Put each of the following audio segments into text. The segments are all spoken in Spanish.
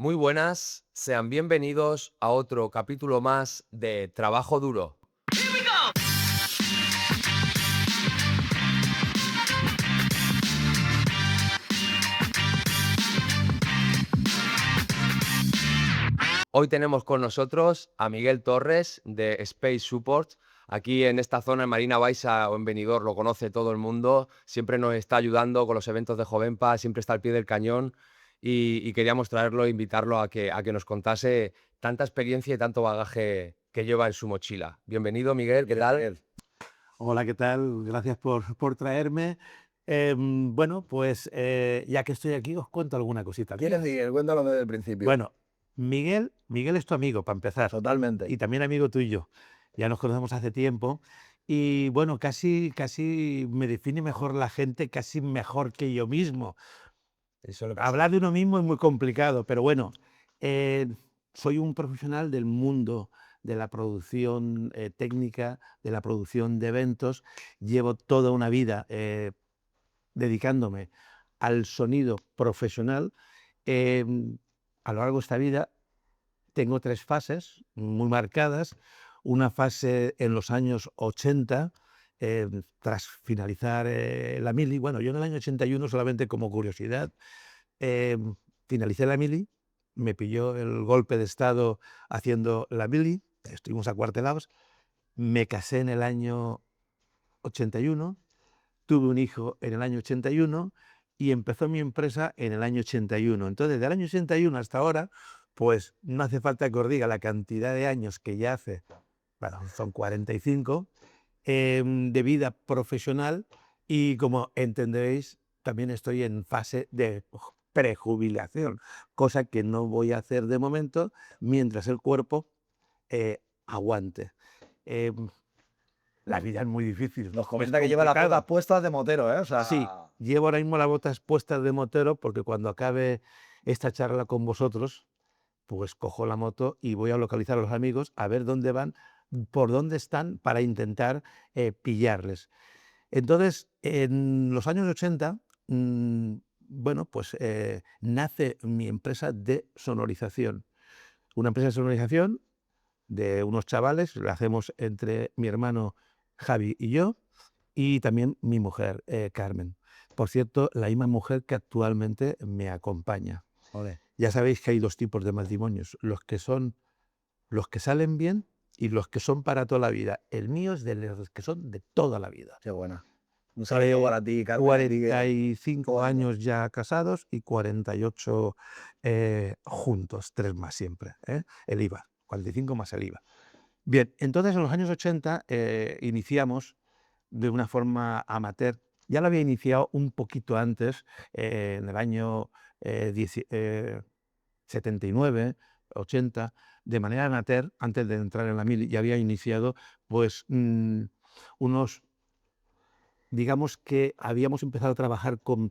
Muy buenas, sean bienvenidos a otro capítulo más de Trabajo Duro. Hoy tenemos con nosotros a Miguel Torres de Space Support. Aquí en esta zona, en Marina Baixa o en Benidorm, lo conoce todo el mundo. Siempre nos está ayudando con los eventos de Jovenpa, siempre está al pie del cañón y queríamos traerlo e invitarlo a que nos contase tanta experiencia y tanto bagaje que lleva en su mochila. Bienvenido, Miguel, ¿qué tal? Hola, ¿qué tal? Gracias por traerme. Bueno, pues ya que estoy aquí, os cuento alguna cosita ¿Quién es mía. Miguel? Cuéntalo desde el principio. Bueno, Miguel es tu amigo, para empezar, Totalmente. y también amigo tuyo. Ya nos conocemos hace tiempo. Y bueno, casi me define mejor la gente, casi mejor que yo mismo. Eso le pasa. Hablar de uno mismo es muy complicado, pero bueno, eh, soy un profesional del mundo de la producción técnica, de la producción de eventos. Llevo toda una vida dedicándome al sonido profesional. Em, a lo largo de esta vida tengo tres fases muy marcadas. Una fase en los años 80, tras finalizar la mili. Bueno, yo en el año 81, solamente como curiosidad, finalicé la mili, me pilló el golpe de estado haciendo la mili, estuvimos acuartelados, me casé en el año 81, tuve un hijo en el año 81 y empezó mi empresa en el año 81. Entonces, desde el año 81 hasta ahora, pues no hace falta que os diga la cantidad de años que ya hace, bueno, son 45, de vida profesional, y como entenderéis, también estoy en fase de prejubilación, cosa que no voy a hacer de momento mientras el cuerpo aguante. Em, la vida es muy difícil, Nos es comenta que lleva las botas complicada. puestas de motero, ¿eh? O Sí, sea, llevo ahora mismo las botas puestas de motero porque cuando acabe esta charla con vosotros, pues cojo la moto y voy a localizar a los amigos, a ver dónde van, por dónde están, para intentar pillarles. Entonces, en los años 80, bueno, pues nace mi empresa de sonorización. Una empresa de sonorización de unos chavales, la hacemos entre mi hermano Javi y yo, y también mi mujer, Carmen. Por cierto, la misma mujer que actualmente me acompaña. joder. Ya sabéis que hay dos tipos de matrimonios, los que salen bien y los que son para toda la vida. El mío es de los que son de toda la vida. Qué buena. Un saludo para ti, Carmen, aquí que 45 joder, años ya casados y 48 juntos, 3 más siempre, el IVA, 45 más el IVA. Bien, entonces en los años 80 iniciamos de una forma amateur. Ya lo había iniciado un poquito antes, en el año 79, 80, de manera amateur, antes de entrar en la mili, ya había iniciado pues unos, digamos que habíamos empezado a trabajar con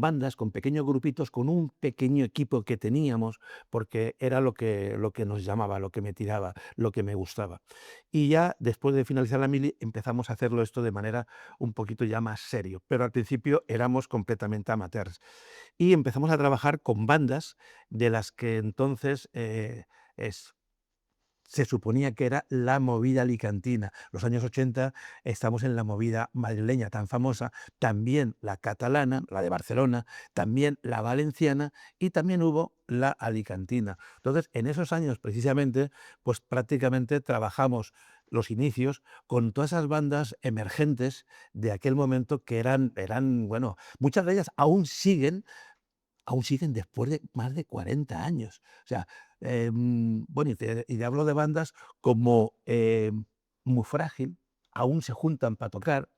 bandas, con pequeños grupitos, con un pequeño equipo que teníamos, porque era lo que nos llamaba, lo que me tiraba, lo que me gustaba. Y ya después de finalizar la mili empezamos a hacerlo esto de manera un poquito ya más serio, pero al principio éramos completamente amateurs. Y empezamos a trabajar con bandas de las que entonces es se suponía que era la movida alicantina. Los años 80 estamos en la movida madrileña tan famosa, también la catalana, la de Barcelona, también la valenciana, y también hubo la alicantina. Entonces, en esos años precisamente, pues prácticamente trabajamos los inicios con todas esas bandas emergentes de aquel momento que eran, bueno, muchas de ellas aún siguen después de más de 40 años. O sea, bueno, y te hablo de bandas como Muy Frágil, aún se juntan para tocar,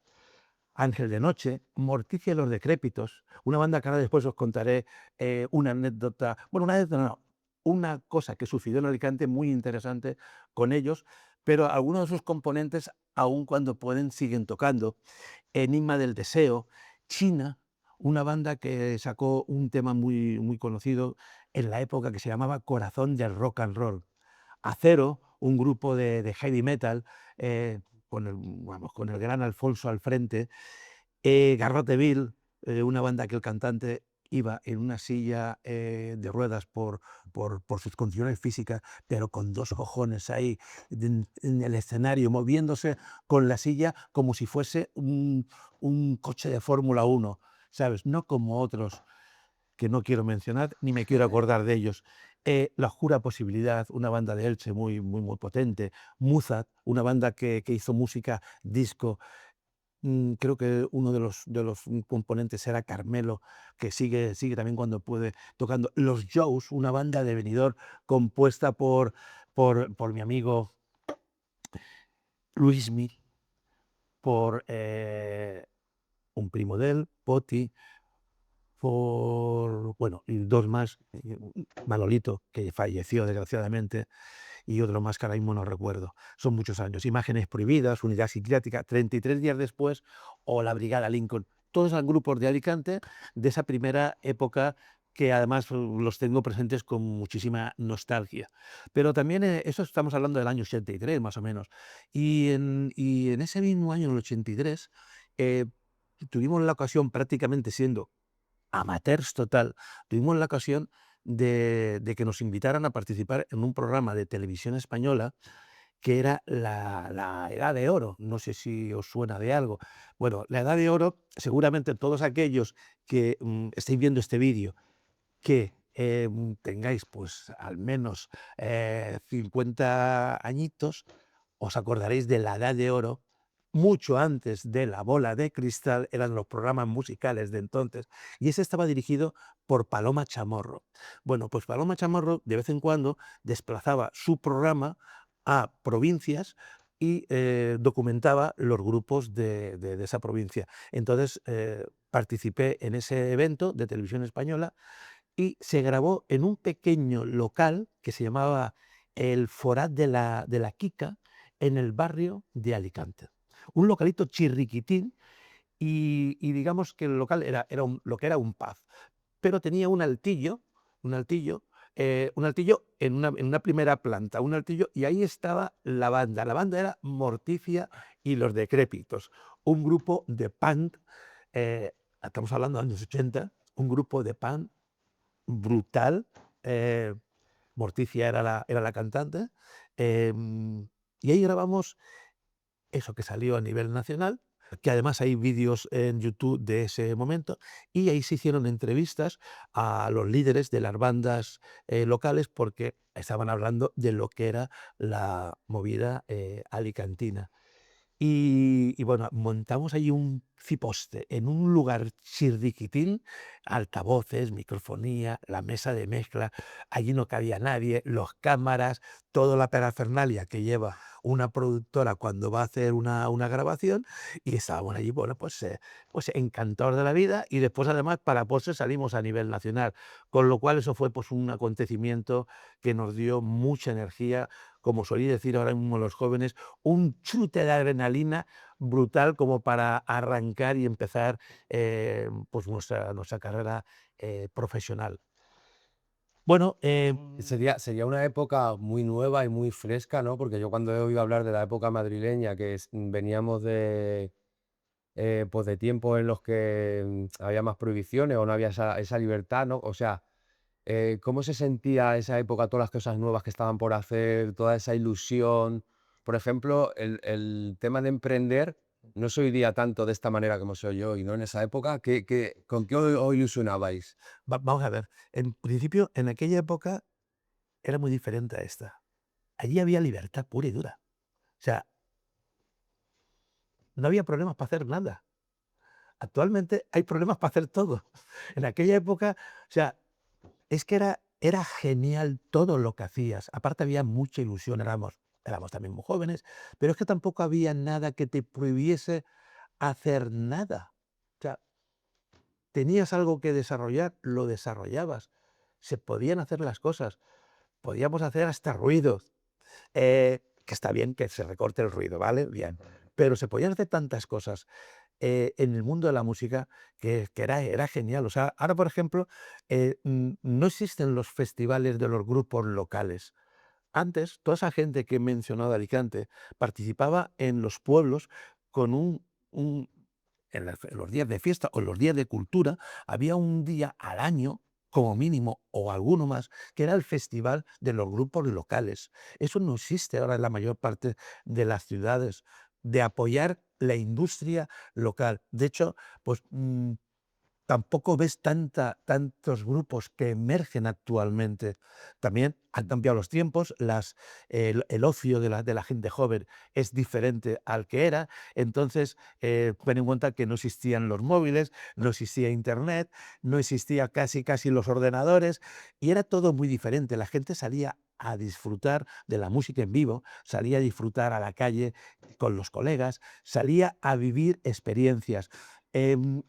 Ángel de Noche, Morticia y los Decrépitos, una banda que ahora después os contaré una anécdota, bueno, una anécdota no, una cosa que sucedió en Alicante muy interesante con ellos, pero algunos de sus componentes, aun cuando pueden, siguen tocando. Enigma del Deseo, China, una banda que sacó un tema muy conocido en la época que se llamaba Corazón del Rock and Roll. Acero, un grupo de heavy metal, con el gran Alfonso al frente. Garrote Bill, una banda que el cantante iba en una silla de ruedas por sus condiciones físicas, pero con dos cojones ahí en el escenario, moviéndose con la silla como si fuese un coche de Fórmula 1, ¿sabes? No como otros que no quiero mencionar ni me quiero acordar de ellos. La Oscura Posibilidad, una banda de Elche muy potente. Muzat, una banda que hizo música disco. Creo que uno de los componentes era Carmelo, que sigue también cuando puede tocando. Los Joes, una banda de Benidorm compuesta por mi amigo Luismi, por un primo de él, Poti, bueno, y dos más, Manolito, que falleció desgraciadamente, y otro más que ahora mismo no recuerdo. Son muchos años. Imágenes Prohibidas, Unidad Psiquiátrica, 33 días después, o la Brigada Lincoln. Todos eran grupos de Alicante de esa primera época que además los tengo presentes con muchísima nostalgia. Pero también eso estamos hablando del año 83, más o menos. Y en ese mismo año, en el 83, eh, tuvimos la ocasión, prácticamente siendo amateurs total, tuvimos la ocasión de que nos invitaran a participar en un programa de televisión española que era la Edad de Oro. No sé si os suena de algo. Bueno, la Edad de Oro, seguramente todos aquellos que estéis viendo este vídeo, que tengáis pues al menos 50 añitos, os acordaréis de la Edad de Oro. Mucho antes de La Bola de Cristal eran los programas musicales de entonces, y ese estaba dirigido por Paloma Chamorro. Bueno, pues Paloma Chamorro de vez en cuando desplazaba su programa a provincias y documentaba los grupos de esa provincia. Entonces participé en ese evento de televisión española y se grabó en un pequeño local que se llamaba el Forat de la Quica, en el barrio de Alicante. Un localito chirriquitín y digamos que el local era lo que era un pub, pero tenía un altillo, un altillo en una primera planta, un altillo, y ahí estaba la banda. La banda era Morticia y los Decrépitos, un grupo de punk, estamos hablando de años 80, un grupo de punk brutal. Morticia era la cantante. Y ahí grabamos eso que salió a nivel nacional, que además hay vídeos en YouTube de ese momento, y ahí se hicieron entrevistas a los líderes de las bandas locales porque estaban hablando de lo que era la movida alicantina. Y bueno, montamos allí un ciposte en un lugar chirriquitín, altavoces, microfonía, la mesa de mezcla, allí no cabía nadie, los cámaras, toda la parafernalia que lleva una productora cuando va a hacer una grabación, y estábamos allí, bueno, pues encantados de la vida, y después además para postre salimos a nivel nacional, con lo cual eso fue pues un acontecimiento que nos dio mucha energía, como solía decir ahora mismo los jóvenes, un chute de adrenalina brutal como para arrancar y empezar pues nuestra carrera profesional. Bueno, Sería una época muy nueva y muy fresca, ¿no? Porque yo cuando he oído hablar de la época madrileña, veníamos pues de tiempos en los que había más prohibiciones o no había esa libertad, ¿no? O sea, ¿cómo se sentía esa época, todas las cosas nuevas que estaban por hacer, toda esa ilusión? Por ejemplo, el tema de emprender no se oiría tanto de esta manera como se oye hoy, ¿no? En esa época, ¿con qué os ilusionabais? vamos a ver, en principio, en aquella época era muy diferente a esta. Allí había libertad pura y dura. O sea, no había problemas para hacer nada. Actualmente hay problemas para hacer todo. En aquella época, o sea, es que era genial todo lo que hacías. Aparte había mucha ilusión, éramos también muy jóvenes, pero es que tampoco había nada que te prohibiese hacer nada. O sea, tenías algo que desarrollar, lo desarrollabas. Se podían hacer las cosas. Podíamos hacer hasta ruidos. Que está bien que se recorte el ruido, ¿vale? Bien. Pero se podían hacer tantas cosas en el mundo de la música que era genial. O sea, ahora, por ejemplo, no existen los festivales de los grupos locales. Antes, toda esa gente que he mencionado de Alicante participaba en los pueblos con un en los días de fiesta o en los días de cultura, había un día al año, como mínimo, o alguno más, que era el festival de los grupos locales. Eso no existe ahora en la mayor parte de las ciudades, de apoyar la industria local. De hecho, pues tampoco ves tantos grupos que emergen actualmente. También han cambiado los tiempos, el ocio de la gente joven es diferente al que era. Entonces, ten en cuenta que no existían los móviles, no existía internet, no existía casi los ordenadores, y era todo muy diferente. La gente salía a disfrutar de la música en vivo, salía a disfrutar a la calle con los colegas, salía a vivir experiencias.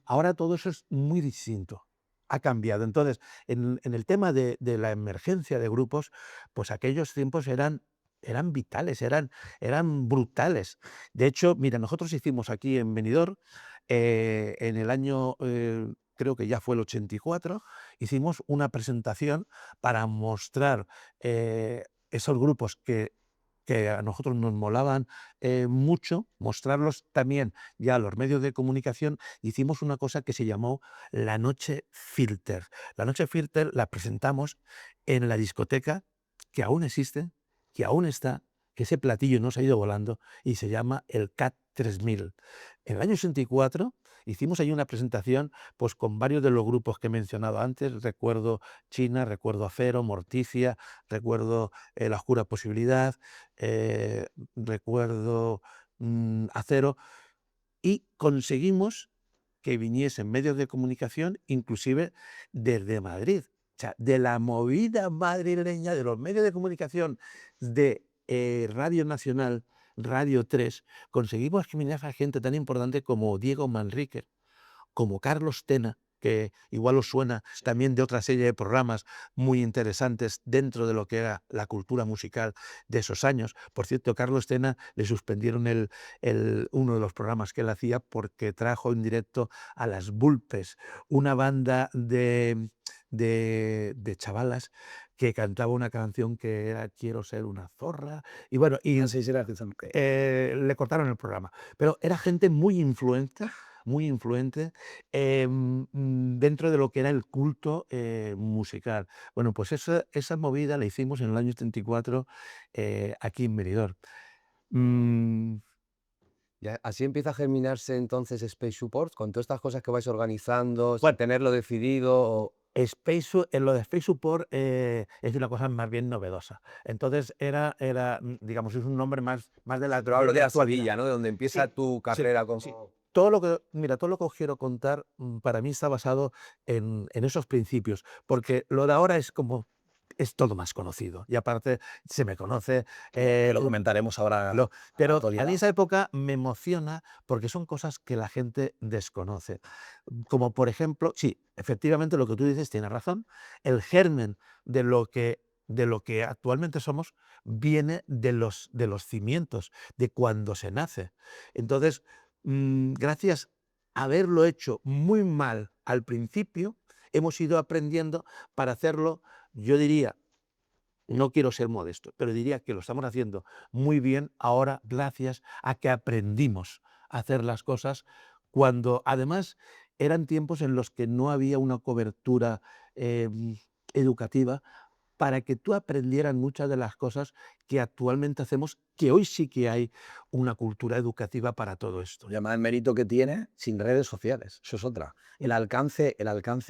Ahora todo eso es muy distinto, ha cambiado. Entonces, en el tema de la emergencia de grupos, pues aquellos tiempos eran vitales, eran brutales. De hecho, mira, nosotros hicimos aquí en Benidorm, en el año, creo que ya fue el 84, hicimos una presentación para mostrar esos grupos que a nosotros nos molaban mucho, mostrarlos también ya a los medios de comunicación. Hicimos una cosa que se llamó la Noche Filter. La Noche Filter la presentamos en la discoteca que aún existe, que aún está, que ese platillo no se ha ido volando, y se llama el CAT 3000. En el año 84 hicimos ahí una presentación pues, con varios de los grupos que he mencionado antes. Recuerdo China, recuerdo Acero, Morticia, recuerdo La Oscura Posibilidad, recuerdo Acero, y conseguimos que viniesen medios de comunicación, inclusive desde Madrid. O sea, de la movida madrileña, de los medios de comunicación de Radio Nacional, Radio 3, conseguimos que viniera gente tan importante como Diego Manrique, como Carlos Tena, que igual os suena también de otra serie de programas muy interesantes dentro de lo que era la cultura musical de esos años. Por cierto, Carlos Tena le suspendieron uno de los programas que él hacía porque trajo en directo a Las Bulpes, una banda de chavalas que cantaba una canción que era Quiero ser una zorra, y bueno, le cortaron el programa. Pero era gente muy influente dentro de lo que era el culto musical. Bueno, pues esa movida la hicimos en el año 74 aquí en Benidorm. Y así empieza a germinarse entonces Space Support, con todas estas cosas que vais organizando, sin tenerlo decidido. En lo de Space Support es una cosa más bien novedosa. Entonces digamos, es un nombre más de la Pero hablo de la actualidad, Sevilla, ¿no? De donde empieza tu carrera como... sí. Todo lo que os quiero contar para mí está basado en esos principios, porque lo de ahora es todo más conocido, y aparte se me conoce. Lo comentaremos ahora. Pero a mí esa época me emociona porque son cosas que la gente desconoce. Como por ejemplo, sí, efectivamente lo que tú dices tiene razón, el germen de lo que actualmente somos viene de los cimientos, de cuando se nace. Entonces, gracias a haberlo hecho muy mal al principio, hemos ido aprendiendo para hacerlo, yo diría, no quiero ser modesto, pero diría que lo estamos haciendo muy bien ahora gracias a que aprendimos a hacer las cosas cuando además eran tiempos en los que no había una cobertura educativa para que tú aprendieras muchas de las cosas que actualmente hacemos, que hoy sí que hay una cultura educativa para todo esto. Y además el mérito que tiene sin redes sociales, eso es otra. El alcance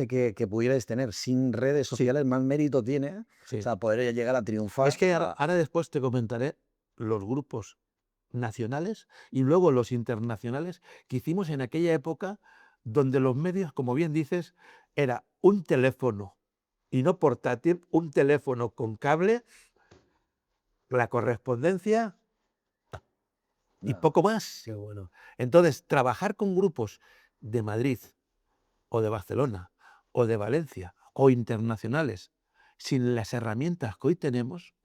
que pudierais tener sin redes sociales, más mérito tiene, Sí. o sea, poder llegar a triunfar. Es que ahora después te comentaré los grupos nacionales y luego los internacionales que hicimos en aquella época, donde los medios, como bien dices, era un teléfono, y no portátil, un teléfono con cable, la correspondencia y poco más. Qué bueno. Entonces, trabajar con grupos de Madrid o de Barcelona o de Valencia o internacionales sin las herramientas que hoy tenemos,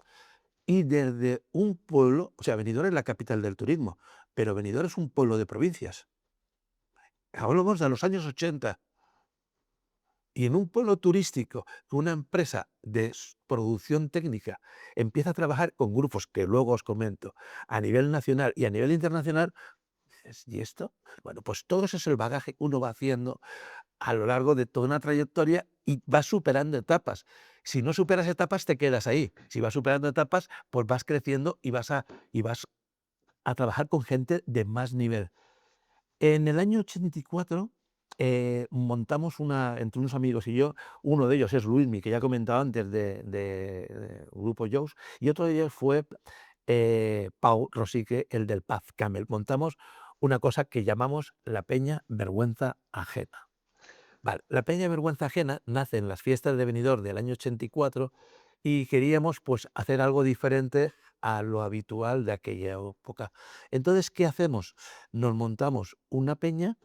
y desde un pueblo, o sea, Benidorm es la capital del turismo, pero Benidorm es un pueblo de provincias. Hablamos de los años 80. Y en un pueblo turístico, una empresa de producción técnica empieza a trabajar con grupos que luego os comento a nivel nacional y a nivel internacional, dices, ¿y esto? Bueno, pues todo eso es el bagaje que uno va haciendo a lo largo de toda una trayectoria y vas superando etapas. Si no superas etapas, te quedas ahí. Si vas superando etapas, pues vas creciendo y vas a trabajar con gente de más nivel. En el año 84 montamos entre unos amigos y yo, uno de ellos es Luismi, que ya he comentado antes de Grupo Joes, y otro de ellos fue Pau Rosique, el del Paz Camel. Montamos una cosa que llamamos la Peña Vergüenza Ajena. Vale, la Peña Vergüenza Ajena nace en las fiestas de Benidorm del año 84 y queríamos pues hacer algo diferente a lo habitual de aquella época. Entonces, ¿qué hacemos? Nos montamos una peña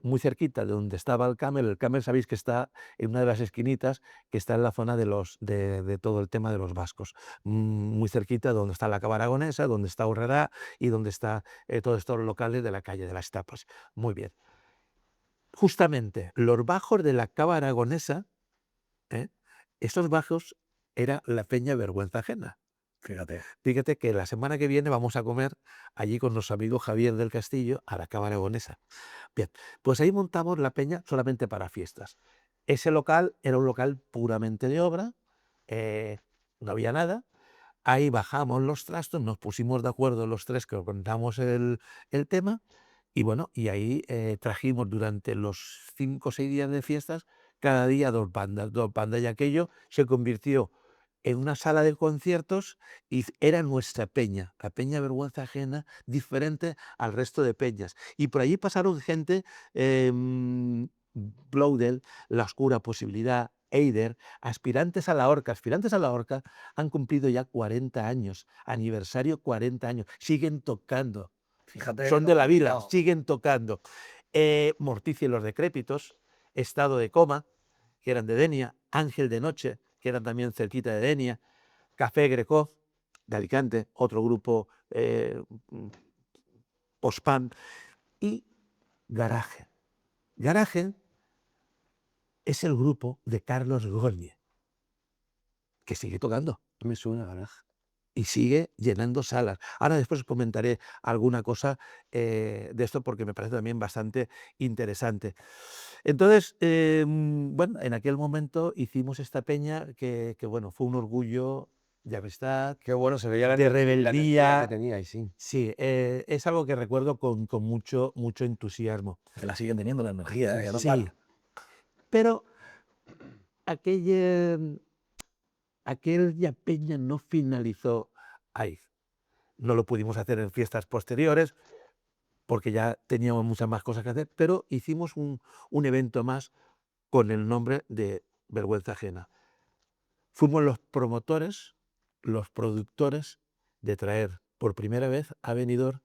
muy cerquita de donde estaba el Camel. El Camel, sabéis que está en una de las esquinitas, que está en la zona de todo el tema de los vascos. Muy cerquita de donde está la Cava Aragonesa, donde está Urrera y donde está todos estos locales de la calle de las Tapas. Muy bien. Justamente, los bajos de la Cava Aragonesa, ¿eh? Esos bajos era la Peña Vergüenza Ajena. Fíjate. Fíjate que la semana que viene vamos a comer allí con nuestro amigo Javier del Castillo a la Cava Aragonesa. Bien, pues ahí montamos la peña solamente para fiestas. Ese local era un local puramente de obra, no había nada. Ahí bajamos los trastos, nos pusimos de acuerdo los tres que contamos el tema y bueno, y ahí trajimos durante los 5 o 6 días de fiestas, cada día dos bandas y aquello se convirtió en una sala de conciertos y era nuestra peña, la Peña Vergüenza Ajena, diferente al resto de peñas. Y por allí pasaron gente, Bloudel, La Oscura Posibilidad, Eider, aspirantes a la horca. Aspirantes a la horca han cumplido ya 40 años, aniversario 40 años, siguen tocando. Fíjate Son lo de la vila, complicado. siguen tocando. Morticia y los Decrépitos, Estado de Coma, que eran de Denia, Ángel de Noche, que eran también cerquita de Denia, Café Greco, de Alicante, otro grupo post-punk, y Garaje. Garaje es el grupo de Carlos Goñi, que sigue tocando Me suena, Garaje. y sigue llenando salas. Ahora después os comentaré alguna cosa de esto porque me parece también bastante interesante. Entonces, bueno, en aquel momento hicimos esta peña que, bueno, fue un orgullo de amistad, Qué bueno, se veía la de la energía que rebeldía. teníais, sí. Sí, es algo que recuerdo con mucho, mucho entusiasmo. Que la siguen teniendo la energía, ya no Sí, para. pero aquella peña no finalizó ahí. No lo pudimos hacer en fiestas posteriores porque ya teníamos muchas más cosas que hacer, pero hicimos un evento más con el nombre de Vergüenza Ajena. Fuimos los promotores, los productores de traer por primera vez a Benidorm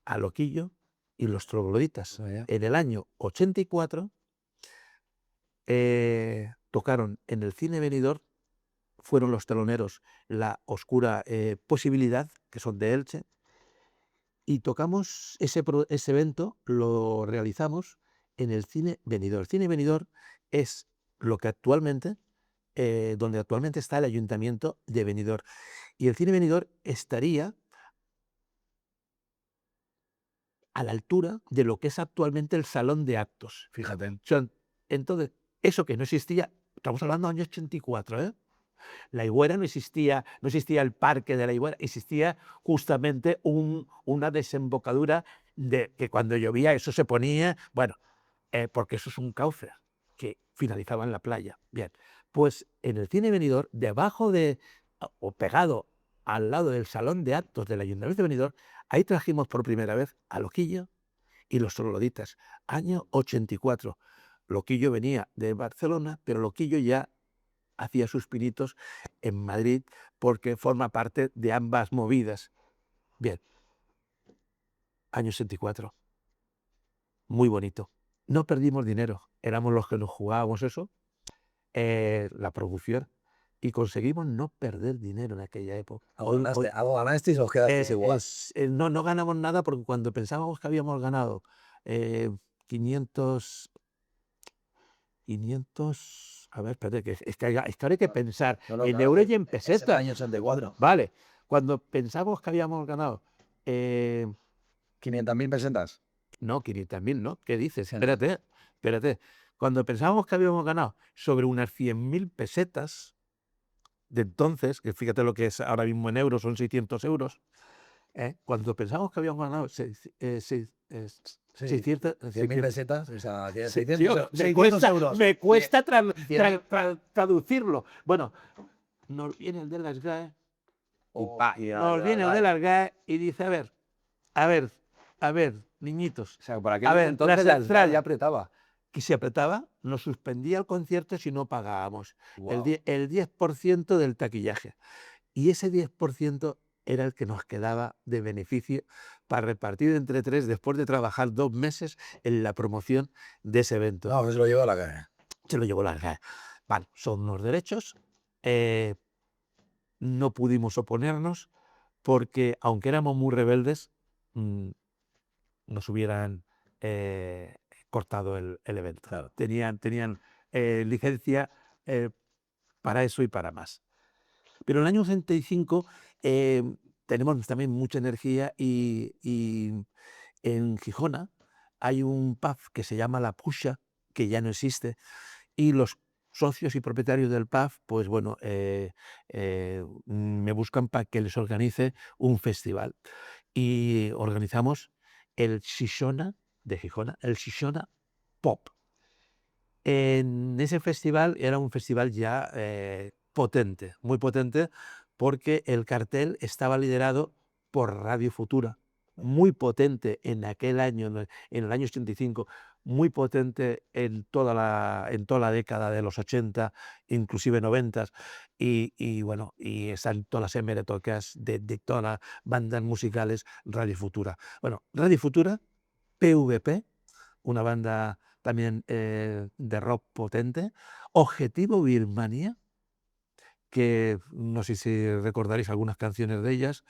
a Loquillo y los Trogloditas. Vaya. En el año 84 tocaron en el Cine Benidorm, fueron los teloneros La Oscura Posibilidad, que son de Elche, y tocamos ese evento, lo realizamos en el Cine Benidorm. El Cine Benidorm es lo que actualmente, donde actualmente está el Ayuntamiento de Benidorm. Y el Cine Benidorm estaría a la altura de lo que es actualmente el Salón de Actos. Fíjate. O sea, entonces, eso que no existía, estamos hablando del año 84, ¿eh? La Higuera no existía el parque de la Higuera, existía justamente una desembocadura de que cuando llovía eso se ponía, bueno, porque eso es un cauce que finalizaba en la playa. Bien, pues en el Cine Benidorm, debajo o pegado al lado del Salón de Actos del Ayuntamiento de Benidorm, ahí trajimos por primera vez a Loquillo y los Trogloditas, año 84. Loquillo venía de Barcelona, pero Loquillo ya hacía sus pinitos en Madrid porque forma parte de ambas movidas. Bien, año 84, muy bonito. No perdimos dinero, éramos los que nos jugábamos eso, la producción, y conseguimos no perder dinero en aquella época. Algo ganasteis o os quedasteis igual. No ganamos nada porque cuando pensábamos que habíamos ganado 500, a ver, espérate, es que ahora hay que pensar en euros y en Es el pesetas. año 84. Vale, cuando pensamos que habíamos ganado ¿500.000 pesetas? No, 500.000, ¿no? ¿Qué dices? Sí. Espérate, espérate. Cuando pensábamos que habíamos ganado sobre unas 100.000 pesetas de entonces, que fíjate lo que es ahora mismo en euros, son 600 euros, cuando pensábamos que habíamos ganado Sí, 600, 100.000 pesetas, o sea, Sí, 600, tío, 600 euros. me cuesta Cien- traducirlo. Bueno, nos viene el de las GAE nos viene el de O las GAE y dice, a ver, a ver, niñitos, sea, por a aquel ver, entonces las la SGAE entradas. ya apretaba. Que se apretaba, nos suspendía el concierto si no pagábamos Guau. el 10% del taquillaje. Y ese 10% era el que nos quedaba de beneficio para repartir entre tres después de trabajar 2 meses en la promoción de ese evento. No, se lo llevo a la cara. Se lo llevó la GAE. Vale, son unos derechos. No pudimos oponernos porque, aunque éramos muy rebeldes, mm, nos hubieran cortado el evento. Claro. Tenían licencia para eso y para más. Pero en el año 85 tenemos también mucha energía y en Gijona hay un pub que se llama La Puxa, que ya no existe, y los socios y propietarios del pub, pues bueno, me buscan para que les organice un festival. Y organizamos el Xixona de Gijona, el Xixona Pop. En ese festival era un festival ya potente, muy potente, porque el cartel estaba liderado por Radio Futura, muy potente en aquel año, en el año 85, muy potente en toda la década de los 80, inclusive 90, y bueno, y están todas las hemerotecas de todas las bandas musicales Radio Futura. Bueno, Radio Futura, PVP, una banda también de rock potente, Objetivo Birmania, que no sé si recordaréis algunas canciones de ellas,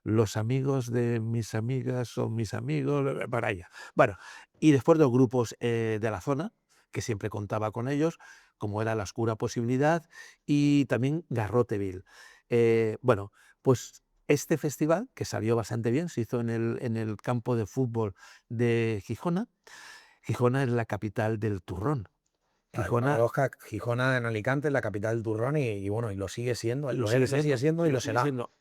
Los amigos de mis amigas son mis amigos, para ella. Bueno, y después dos grupos de la zona, que siempre contaba con ellos, como era La Oscura Posibilidad y también Garroteville. Bueno, pues este festival, que salió bastante bien, se hizo en el campo de fútbol de Gijona. Gijona es la capital del turrón. Gijona Gijona en Alicante, la capital del turrón, y bueno, y lo sigue siendo, lo sigue siendo y lo sigue será. siendo.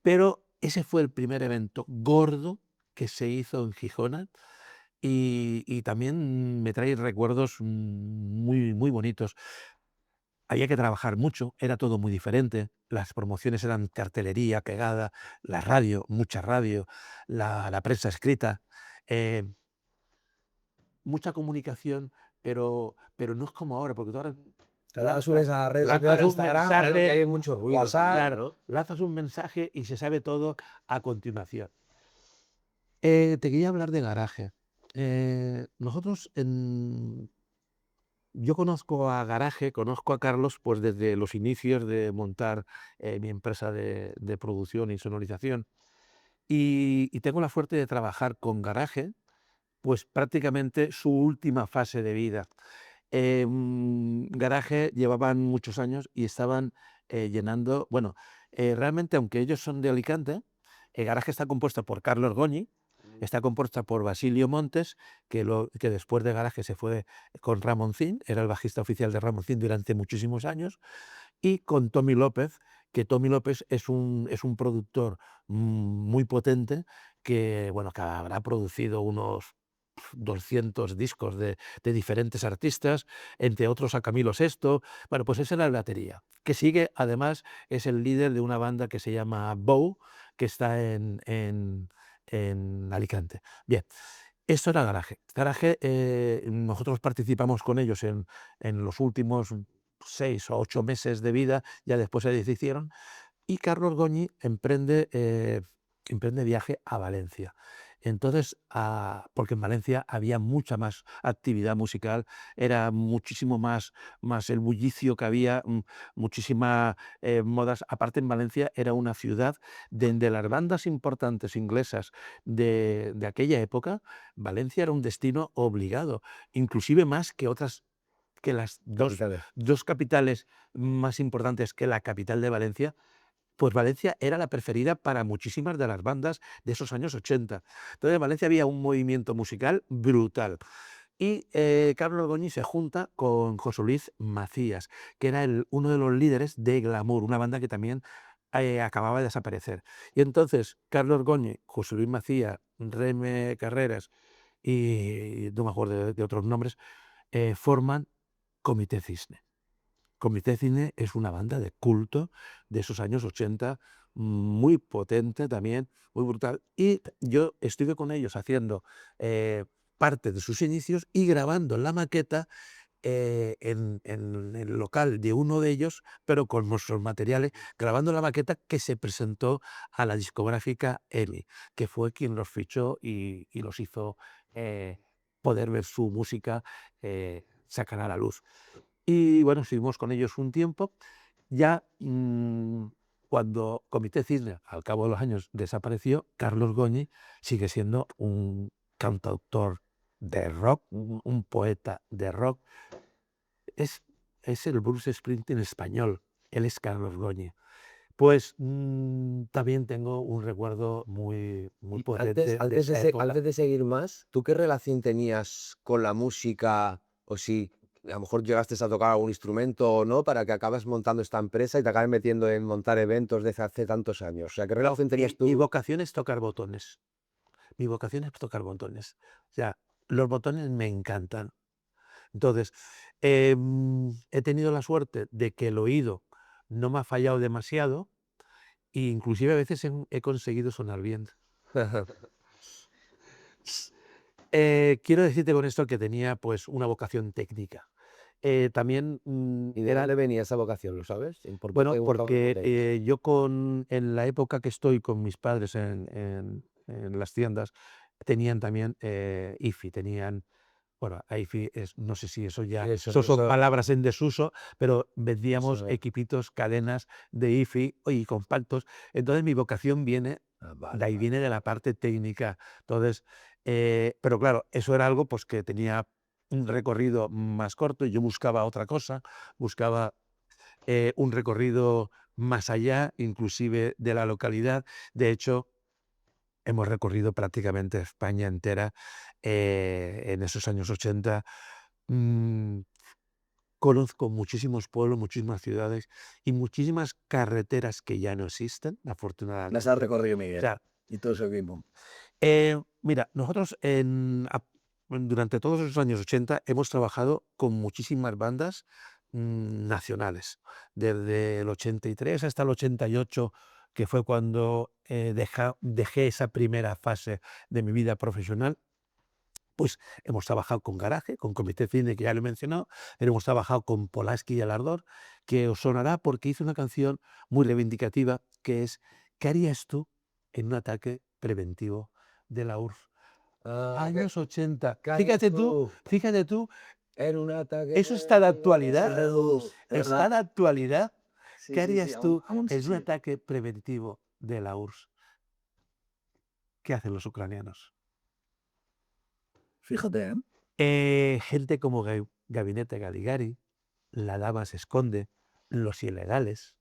Pero ese fue el primer evento gordo que se hizo en Gijona y también me trae recuerdos muy, muy bonitos. Había que trabajar mucho, era todo muy diferente. Las promociones eran cartelería pegada, la radio, mucha radio, la prensa escrita. eh, Mucha comunicación, pero no es como ahora, porque tú ahora Ahora subes a las redes lanzas sociales, un Instagram, Claro que mensaje, hay mucho ruido. WhatsApp. claro, lanzas un mensaje y se sabe todo a continuación. Te quería hablar de garaje. Nosotros yo conozco a Garaje, conozco a Carlos pues desde los inicios de montar mi empresa de producción y sonorización y tengo la suerte de trabajar con Garaje pues prácticamente su última fase de vida. Garaje llevaban muchos años y estaban llenando, bueno, realmente aunque ellos son de Alicante, Garaje está compuesta por Carlos Goñi, está compuesta por Basilio Montes, que después de Garaje se fue con Ramoncín, era el bajista oficial de Ramoncín durante muchísimos años, y con Tommy López, que Tommy López es un productor muy potente que, bueno, que habrá producido unos 200 discos de diferentes artistas, entre otros a Camilo Sesto. Bueno, pues esa era la batería, que sigue, además, es el líder de una banda que se llama Bow, que está en Alicante. Bien, esto era Garaje. Garaje, nosotros participamos con ellos en los últimos 6 o 8 meses de vida, ya después se deshicieron, y Carlos Goñi emprende viaje a Valencia. Entonces, porque en Valencia había mucha más actividad musical, era muchísimo más el bullicio que había, muchísimas modas. Aparte, en Valencia era una ciudad donde las bandas importantes inglesas de aquella época, Valencia era un destino obligado, inclusive más que otras, que las dos capitales más importantes, que la capital de Valencia, pues Valencia era la preferida para muchísimas de las bandas de esos años 80. Entonces en Valencia había un movimiento musical brutal. Y Carlos Goñi se junta con José Luis Macías, que era uno de los líderes de Glamour, una banda que también acababa de desaparecer. Y entonces Carlos Goñi, José Luis Macías, Reme Carreras y no me acuerdo de otros nombres, forman Comité Cisne. Comité Cisne es una banda de culto de esos años 80, muy potente también, muy brutal. Y yo estuve con ellos haciendo parte de sus inicios y grabando la maqueta en el local de uno de ellos, pero con nuestros materiales, grabando la maqueta que se presentó a la discográfica EMI, que fue quien los fichó y los hizo poder ver su música sacar a la luz. Y bueno, estuvimos con ellos un tiempo. Ya cuando Comité Cisne, al cabo de los años, desapareció, Carlos Goñi sigue siendo un cantautor de rock, un poeta de rock. Es el Bruce Springsteen español. Él es Carlos Goñi. Pues también tengo un recuerdo muy, muy Y potente de esa época. antes de seguir más, ¿tú qué relación tenías con la música? O si a lo mejor llegaste a tocar algún instrumento o no, para que acabes montando esta empresa y te acabes metiendo en montar eventos desde hace tantos años. O sea, ¿qué relación tenías Mi tú? vocación es tocar botones. Mi vocación es tocar botones. O sea, los botones me encantan. Entonces, he tenido la suerte de que el oído no me ha fallado demasiado e inclusive a veces he conseguido sonar bien. Quiero decirte con esto que tenía pues una vocación técnica. También ¿Y de era, dónde venía esa vocación, lo sabes? ¿Por qué bueno, te gustaban los porque botones? yo en la época que estoy con mis padres en las tiendas, tenían también IFI, tenían, bueno, IFI no sé si eso ya, son palabras en desuso, pero vendíamos Eso es. equipitos, cadenas de IFI y compactos. Entonces mi vocación viene, de ahí viene de la parte técnica. Entonces, pero claro, eso era algo pues que tenía un recorrido más corto y yo buscaba otra cosa, buscaba un recorrido más allá, inclusive de la localidad. De hecho, hemos recorrido prácticamente España entera en esos años 80. Mm, Conozco muchísimos pueblos, muchísimas ciudades y muchísimas carreteras que ya no existen, Las afortunadamente. has recorrido, O Miguel. sea, Y todo su equipo. mira, nosotros durante todos esos años 80 hemos trabajado con muchísimas bandas nacionales, desde el 83 hasta el 88, que fue cuando dejé esa primera fase de mi vida profesional. Pues hemos trabajado con Garaje, con Comité Cine, que ya lo he mencionado, pero hemos trabajado con Polaski y Alardor, que os sonará porque hizo una canción muy reivindicativa que es ¿qué harías tú en un ataque preventivo de la URSS? Años 80. Fíjate tú, En un ataque eso está de actualidad. ¿Verdad? Está de actualidad. Sí, ¿Qué sí, sí, harías tú aún en un sí. ataque preventivo de la URSS? ¿Qué hacen los ucranianos? Fíjate, ¿eh? Gente como Gabinete Galigari, La Dama se esconde, Los Ilegales,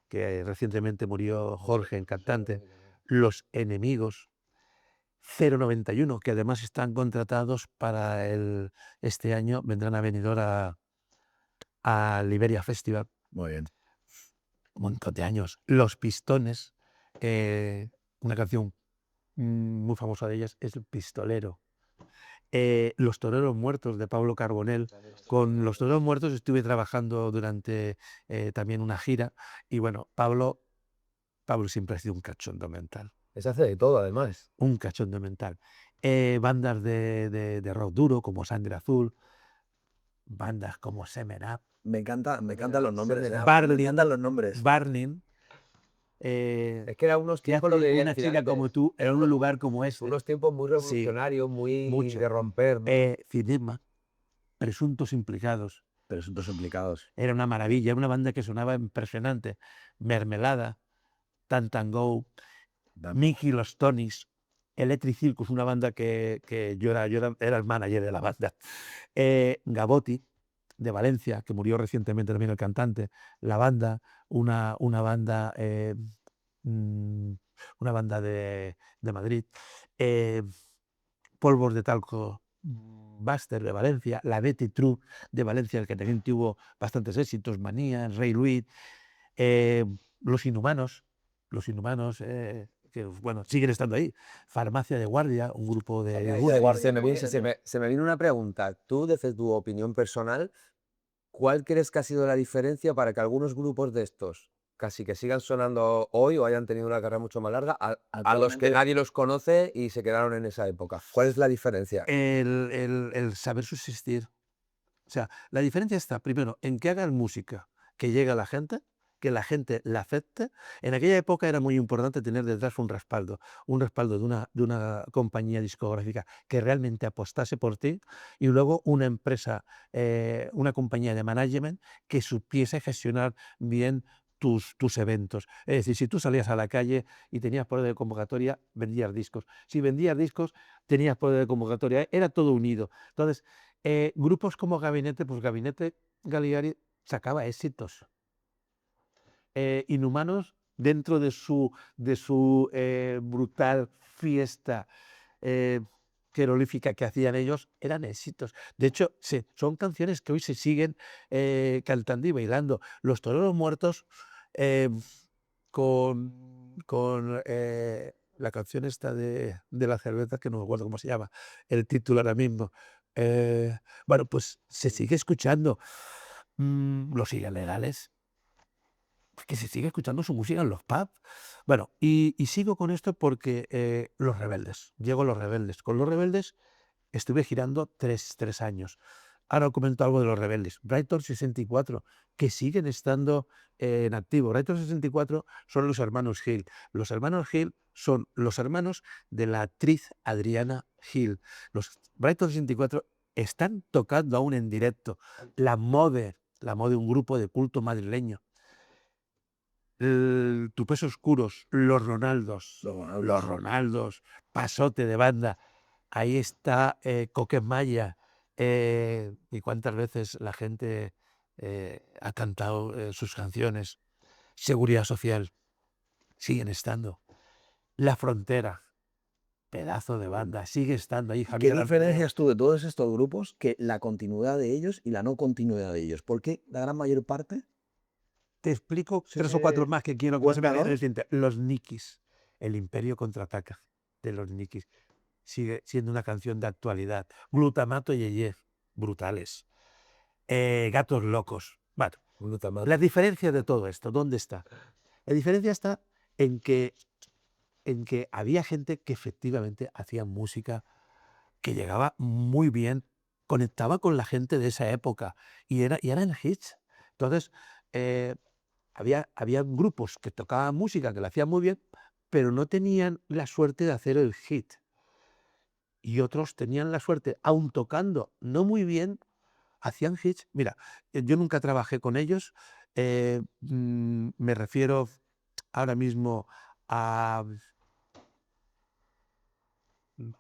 que recientemente murió Jorge, el cantante, Los Enemigos, 091, que además están contratados para este año, vendrán a venidor a Liberia Festival, Muy bien. un montón de años. Los Pistones, una canción muy famosa de ellas es El Pistolero. Los Toreros Muertos de Pablo Carbonell. Con Los Toreros Muertos estuve trabajando durante también una gira y bueno, Pablo siempre ha sido un cachondo mental, Se hace de todo, además. un cachondo mental. Bandas de rock duro como Sangre Azul, bandas como Semen Up, Me encantan los nombres. Seven Up. Me Barley, encantan los nombres. Burning. Es que eran unos ¿Qué tiempos, lo hace que una chica como tú en un lugar como ese? unos tiempos muy Sí, revolucionarios, muy mucho. de romper, ¿no? Cinema, Presuntos Implicados. Presuntos implicados. Era una maravilla, era una banda que sonaba impresionante. Mermelada, Tantango, Mickey y los Tonys, Electric Circus, una banda que yo era el manager de la banda. Gavotti, de Valencia, que murió recientemente también el cantante, la banda, una banda, mm, una banda de Madrid, eh, Polvos de Talco, Buster de Valencia, la Betty True de Valencia, el que también tuvo bastantes éxitos, Manía, Rey Luis, eh, Los Inhumanos, que bueno, siguen estando ahí, Farmacia de Guardia, un grupo de Gurgui. Se me vino una pregunta. Tú, desde tu opinión personal, ¿cuál crees que ha sido la diferencia para que algunos grupos de estos casi que sigan sonando hoy o hayan tenido una carrera mucho más larga a los que Actualmente, nadie los conoce y se quedaron en esa época? ¿Cuál es la diferencia? El saber subsistir. O sea, la diferencia está, primero, en que hagan música que llegue a la gente, que la gente la acepte. En aquella época era muy importante tener detrás un respaldo de una compañía discográfica que realmente apostase por ti y luego una empresa, una compañía de management que supiese gestionar bien tus eventos. Es decir, si tú salías a la calle y tenías poder de convocatoria, vendías discos. Si vendías discos, tenías poder de convocatoria. Era todo unido. Entonces, grupos como Gabinete, pues Gabinete Galigari sacaba éxitos. Inhumanos, dentro de su brutal fiesta eh, querolífica que hacían ellos, eran éxitos. De hecho, son canciones que hoy se siguen cantando y bailando. Los Toreros Muertos, eh, con la canción esta de la cerveza, que no me acuerdo cómo se llama, el título ahora mismo. Bueno, pues se sigue escuchando. Los ilegales, que se sigue escuchando su música en los pubs. Bueno, y sigo con esto porque Los Rebeldes, llego a Los Rebeldes. Con Los Rebeldes estuve girando tres años. Ahora os comento algo de Los Rebeldes. Brighton 64, que siguen estando en activo. Brighton 64 son los hermanos Hill. Los hermanos Hill son los hermanos de la actriz Adriana Hill. Los Brighton 64 están tocando aún en directo. La Mode, un grupo de culto madrileño. Tupés Oscuros, los Ronaldos, Pasote de banda. Ahí está Coque Maya. Y cuántas veces la gente ha cantado sus canciones. Seguridad Social, siguen estando. La Frontera, pedazo de banda, sigue estando ahí. ¿y qué Javier Arneo. diferencias tú de todos estos grupos que la continuidad de ellos y la no continuidad de ellos? Porque la gran mayor parte, Te explico 3 o 4 más que quiero que no se me vayan cuéntanos. el tinte. Los Nikis, El Imperio contraataca, de los Nikis. Sigue siendo una canción de actualidad. Glutamato y Yeye, brutales. Gatos Locos. Bueno, la diferencia de todo esto, ¿dónde está? La diferencia está en que había gente que efectivamente hacía música que llegaba muy bien, conectaba con la gente de esa época y eran hits. Entonces, eh, había grupos que tocaban música que la hacían muy bien, pero no tenían la suerte de hacer el hit. Y otros tenían la suerte, aun tocando no muy bien, hacían hits. Mira, yo nunca trabajé con ellos. Me refiero ahora mismo a,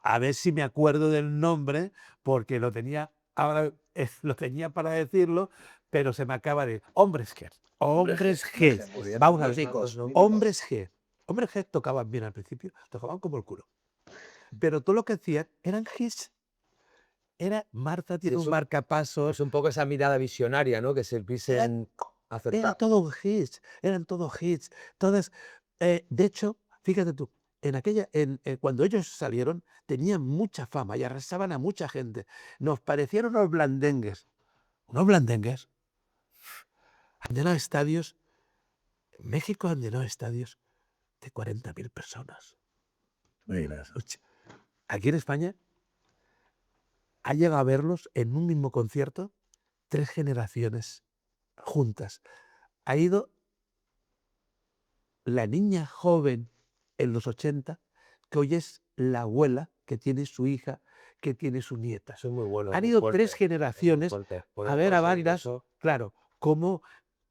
a ver si me acuerdo del nombre, porque lo tenía ahora, lo tenía para decirlo, pero se me acaba de. Hombres G. Hombres G. Muy bien. Vamos a ver. Míticos, míticos. Hombres G. Hombres G tocaban bien al principio, tocaban como el culo. Pero todo lo que hacían eran hits. Era Marta tiene un marcapasos. Es un poco esa mirada visionaria, ¿no? Que se Eran, empiecen a eran acertar. todos hits, eran todos hits. Entonces, de hecho, fíjate tú, cuando ellos salieron, tenían mucha fama y arrasaban a mucha gente. Nos parecieron unos blandengues. Unos blandengues. Han llenado estadios. En México han llenado estadios de 40.000 personas. Mira, Aquí en España ha llegado a verlos en un mismo concierto 3 generaciones juntas. Ha ido la niña joven en los 80, que hoy es la abuela, que tiene su hija, que tiene su nieta. Eso es muy bueno, Han muy ido fuerte, 3 es muy generaciones fuerte. a Poder ver a conseguir bandas, eso. claro, como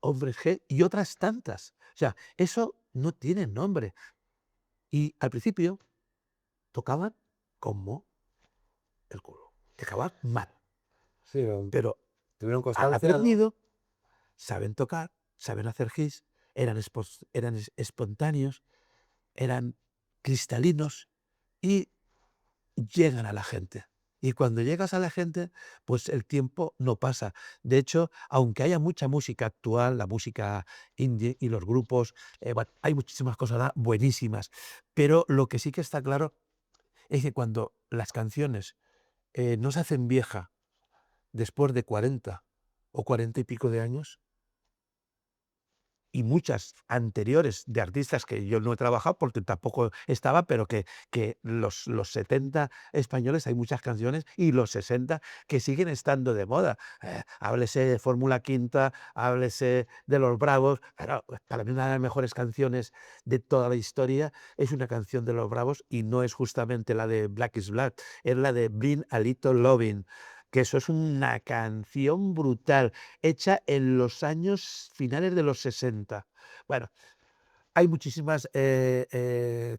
Hombres G y otras tantas. O sea, eso no tiene nombre. Y al principio tocaban como el culo. Tocaban mal. Sí, Pero Tuvieron Han constancia, ¿no? aprendido, saben tocar, saben hacer hits, eran espontáneos, eran cristalinos y llegan a la gente. Y cuando llegas a la gente, pues el tiempo no pasa. De hecho, aunque haya mucha música actual, la música indie y los grupos, bueno, hay muchísimas cosas buenísimas, pero lo que sí que está claro es que cuando las canciones no se hacen vieja después de 40 o 40 y pico de años, y muchas anteriores de artistas que yo no he trabajado porque tampoco estaba, pero que los 70 españoles hay muchas canciones y los 60 que siguen estando de moda. Háblese de Fórmula Quinta, háblese de Los Bravos. Pero para mí una de las mejores canciones de toda la historia es una canción de Los Bravos y no es justamente la de Black is Black, es la de Been a Little Lovin', que eso es una canción brutal hecha en los años finales de los 60. Bueno, hay muchísimas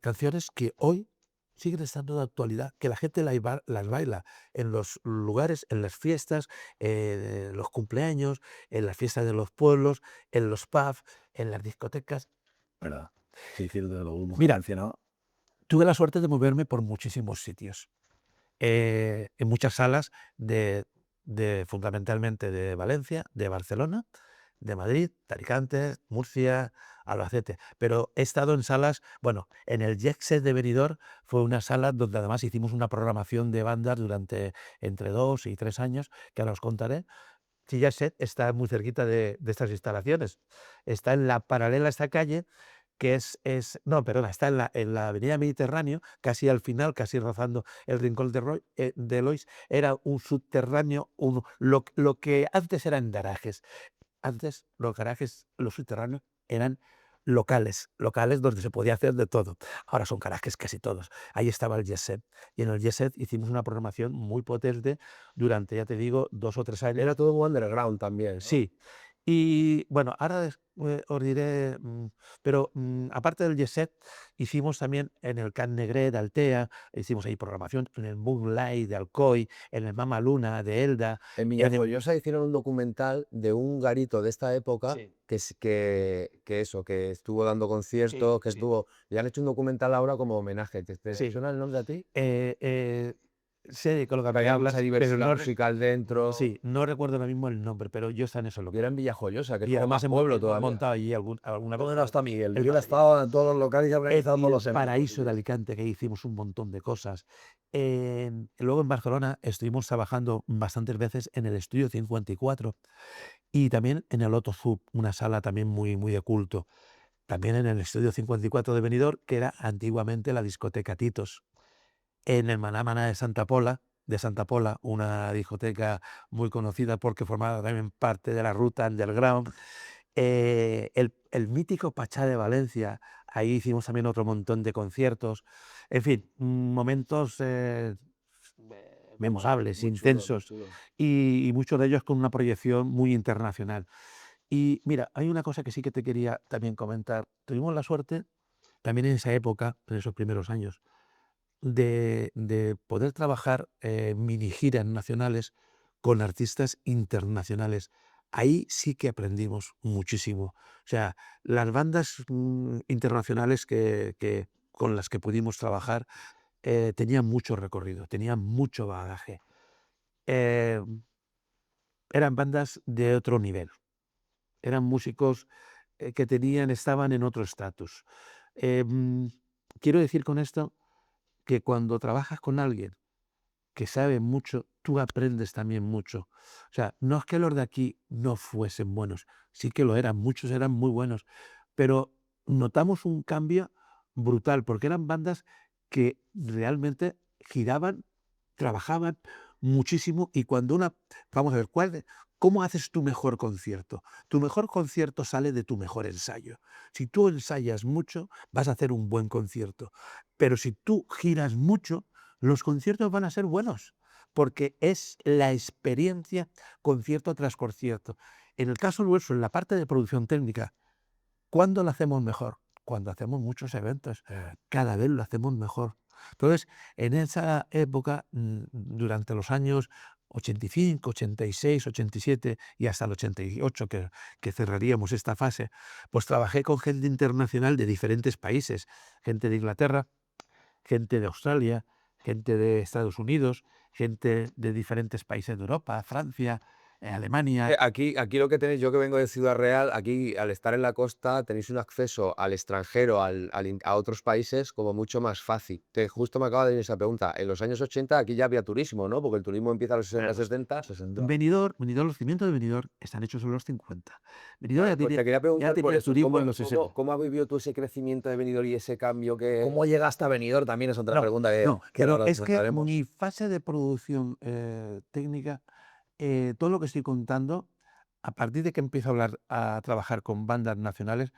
canciones que hoy siguen estando de actualidad, que la gente las baila en los lugares, en las fiestas, los cumpleaños, en las fiestas de los pueblos, en los pubs, en las discotecas. ¿Verdad? Sí, sí, desde luego, hemos Mira, mencionado. tuve la suerte de moverme por muchísimos sitios. En muchas salas fundamentalmente de Valencia, de Barcelona, de Madrid, de Alicante, Murcia, Albacete. Pero he estado en salas, bueno, en el Jet Set de Benidorm fue una sala donde además hicimos una programación de bandas durante entre 2 y 3 años, que ahora os contaré. Sí, Jet Set está muy cerquita de estas instalaciones. Está en la paralela a esta calle, que no, perdona, está en la avenida Mediterráneo, casi al final, casi rozando el Rincón de Lois, era un subterráneo, lo que antes eran garajes. Antes los garajes, los subterráneos, eran locales donde se podía hacer de todo. Ahora son garajes casi todos. Ahí estaba el Jet Set. Y en el Jet Set hicimos una programación muy potente durante, ya te digo, 2 o 3 años. Era todo muy underground también, ¿no? Sí. Y bueno, ahora os diré, pero aparte del Jet Set, hicimos también en el Can Negret de Altea, hicimos ahí programación en el Moonlight de Alcoy, en el Mama Luna de Elda, En en el... Villajoyosa hicieron un documental de un garito de esta época Sí, que estuvo dando sí, conciertos, que sí, estuvo. Y han hecho un documental ahora como homenaje. ¿Te sí. suena el nombre a ti? Eh, eh, sé de lo que Que me había mucha hablas, pero diversidad musical dentro. sí, no recuerdo ahora mismo el nombre, pero yo está en eso. Y era en Villajoyosa, que es Y como además más pueblo hemos todavía. montado allí alguna vez. ¿Dónde no está Miguel? El, Miguel ha estado en todos los locales y ha organizado el los eventos. paraíso de Alicante, que hicimos un montón de cosas. Luego en Barcelona estuvimos trabajando bastantes veces en el Estudio 54 y también en el Otto Zub, una sala también muy, muy de culto. También en el Estudio 54 de Benidorm, que era antiguamente la discoteca Titos. En el Maná de Santa Pola, una discoteca muy conocida porque formaba también parte de la ruta underground. El mítico Pachá de Valencia, ahí hicimos también otro montón de conciertos. En fin, momentos memorables, Muy chulo, muy intensos, chulo. y muchos de ellos con una proyección muy internacional. Y mira, hay una cosa que sí que te quería también comentar. Tuvimos la suerte, también en esa época, en esos primeros años, de poder trabajar mini giras nacionales con artistas internacionales. Ahí sí que aprendimos muchísimo. O sea, las bandas internacionales con las que pudimos trabajar tenían mucho recorrido, tenían mucho bagaje. Eh, Eran bandas de otro nivel, eran músicos que estaban en otro estatus. Mm, Quiero decir con esto que cuando trabajas con alguien que sabe mucho, tú aprendes también mucho. O sea, no es que los de aquí no fuesen buenos, sí que lo eran, muchos eran muy buenos, pero notamos un cambio brutal, porque eran bandas que realmente giraban, trabajaban muchísimo y cuando vamos a ver, ¿cómo haces tu mejor concierto? Tu mejor concierto sale de tu mejor ensayo. Si tú ensayas mucho, vas a hacer un buen concierto, pero si tú giras mucho, los conciertos van a ser buenos, porque es la experiencia concierto tras concierto. En el caso nuestro, en la parte de producción técnica, ¿cuándo lo hacemos mejor? Cuando hacemos muchos eventos, cada vez lo hacemos mejor. Entonces, en esa época, durante los años 85, 86, 87 y hasta el 88 que cerraríamos esta fase, pues trabajé con gente internacional de diferentes países, gente de Inglaterra, gente de Australia, gente de Estados Unidos, gente de diferentes países de Europa, Francia, Alemania. Aquí lo que tenéis, yo que vengo de Ciudad Real, aquí al estar en la costa tenéis un acceso al extranjero, a otros países como mucho más fácil. Justo me acaba de venir esa pregunta. En los años 80 aquí ya había turismo, ¿no? Porque el turismo empieza a los 60, 70. 60. Benidorm, los cimientos de Benidorm están hechos en los 50. Benidorm Claro, pues te quería ya preguntar por tenía eso, turismo en los 60. ¿cómo has vivido tú ese crecimiento de Benidorm y ese cambio que... ¿Cómo llegaste a Benidorm? También es otra No, pregunta no, que pero ahora es que comentaremos. mi fase de producción técnica, todo lo que estoy contando, a partir de que empiezo a trabajar con bandas nacionales,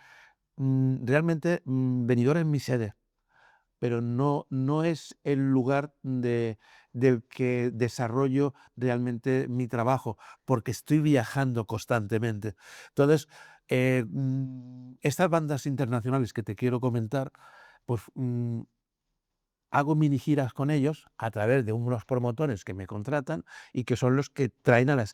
realmente Benidorm es mi sede, pero no es el lugar del que desarrollo realmente mi trabajo, porque estoy viajando constantemente. Entonces, estas bandas internacionales que te quiero comentar, pues hago mini giras con ellos a través de unos promotores que me contratan y que son los que traen a las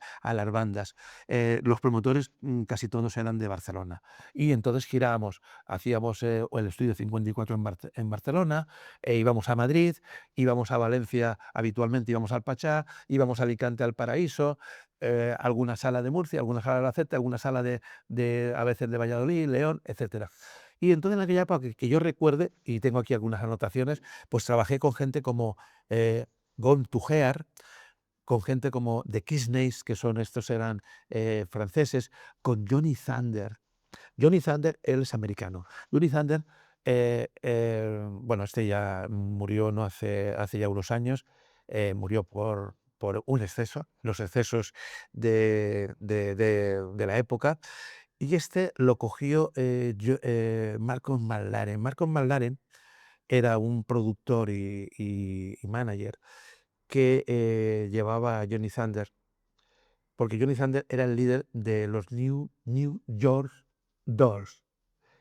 bandas. Los promotores casi todos eran de Barcelona. Y entonces girábamos, hacíamos el estudio 54 en Barcelona, íbamos a Madrid, íbamos a Valencia habitualmente, íbamos al Pachá, íbamos a Alicante al Paraíso, alguna sala de Murcia, alguna sala de Albacete, alguna sala a veces de Valladolid, León, etcétera. Y entonces en aquella época que yo recuerde, y tengo aquí algunas anotaciones, pues trabajé con gente como Gone to Gear, con gente como The Kisneys, que estos eran franceses, con Johnny Thunder. Johnny Thunder, él es americano. Johnny Thunder, bueno, este ya murió no hace ya unos años, murió por un exceso, los excesos de la época, y este lo cogió Malcolm McLaren. Malcolm McLaren era un productor y manager que llevaba a Johnny Thunder, porque Johnny Thunder era el líder de los New York Dolls,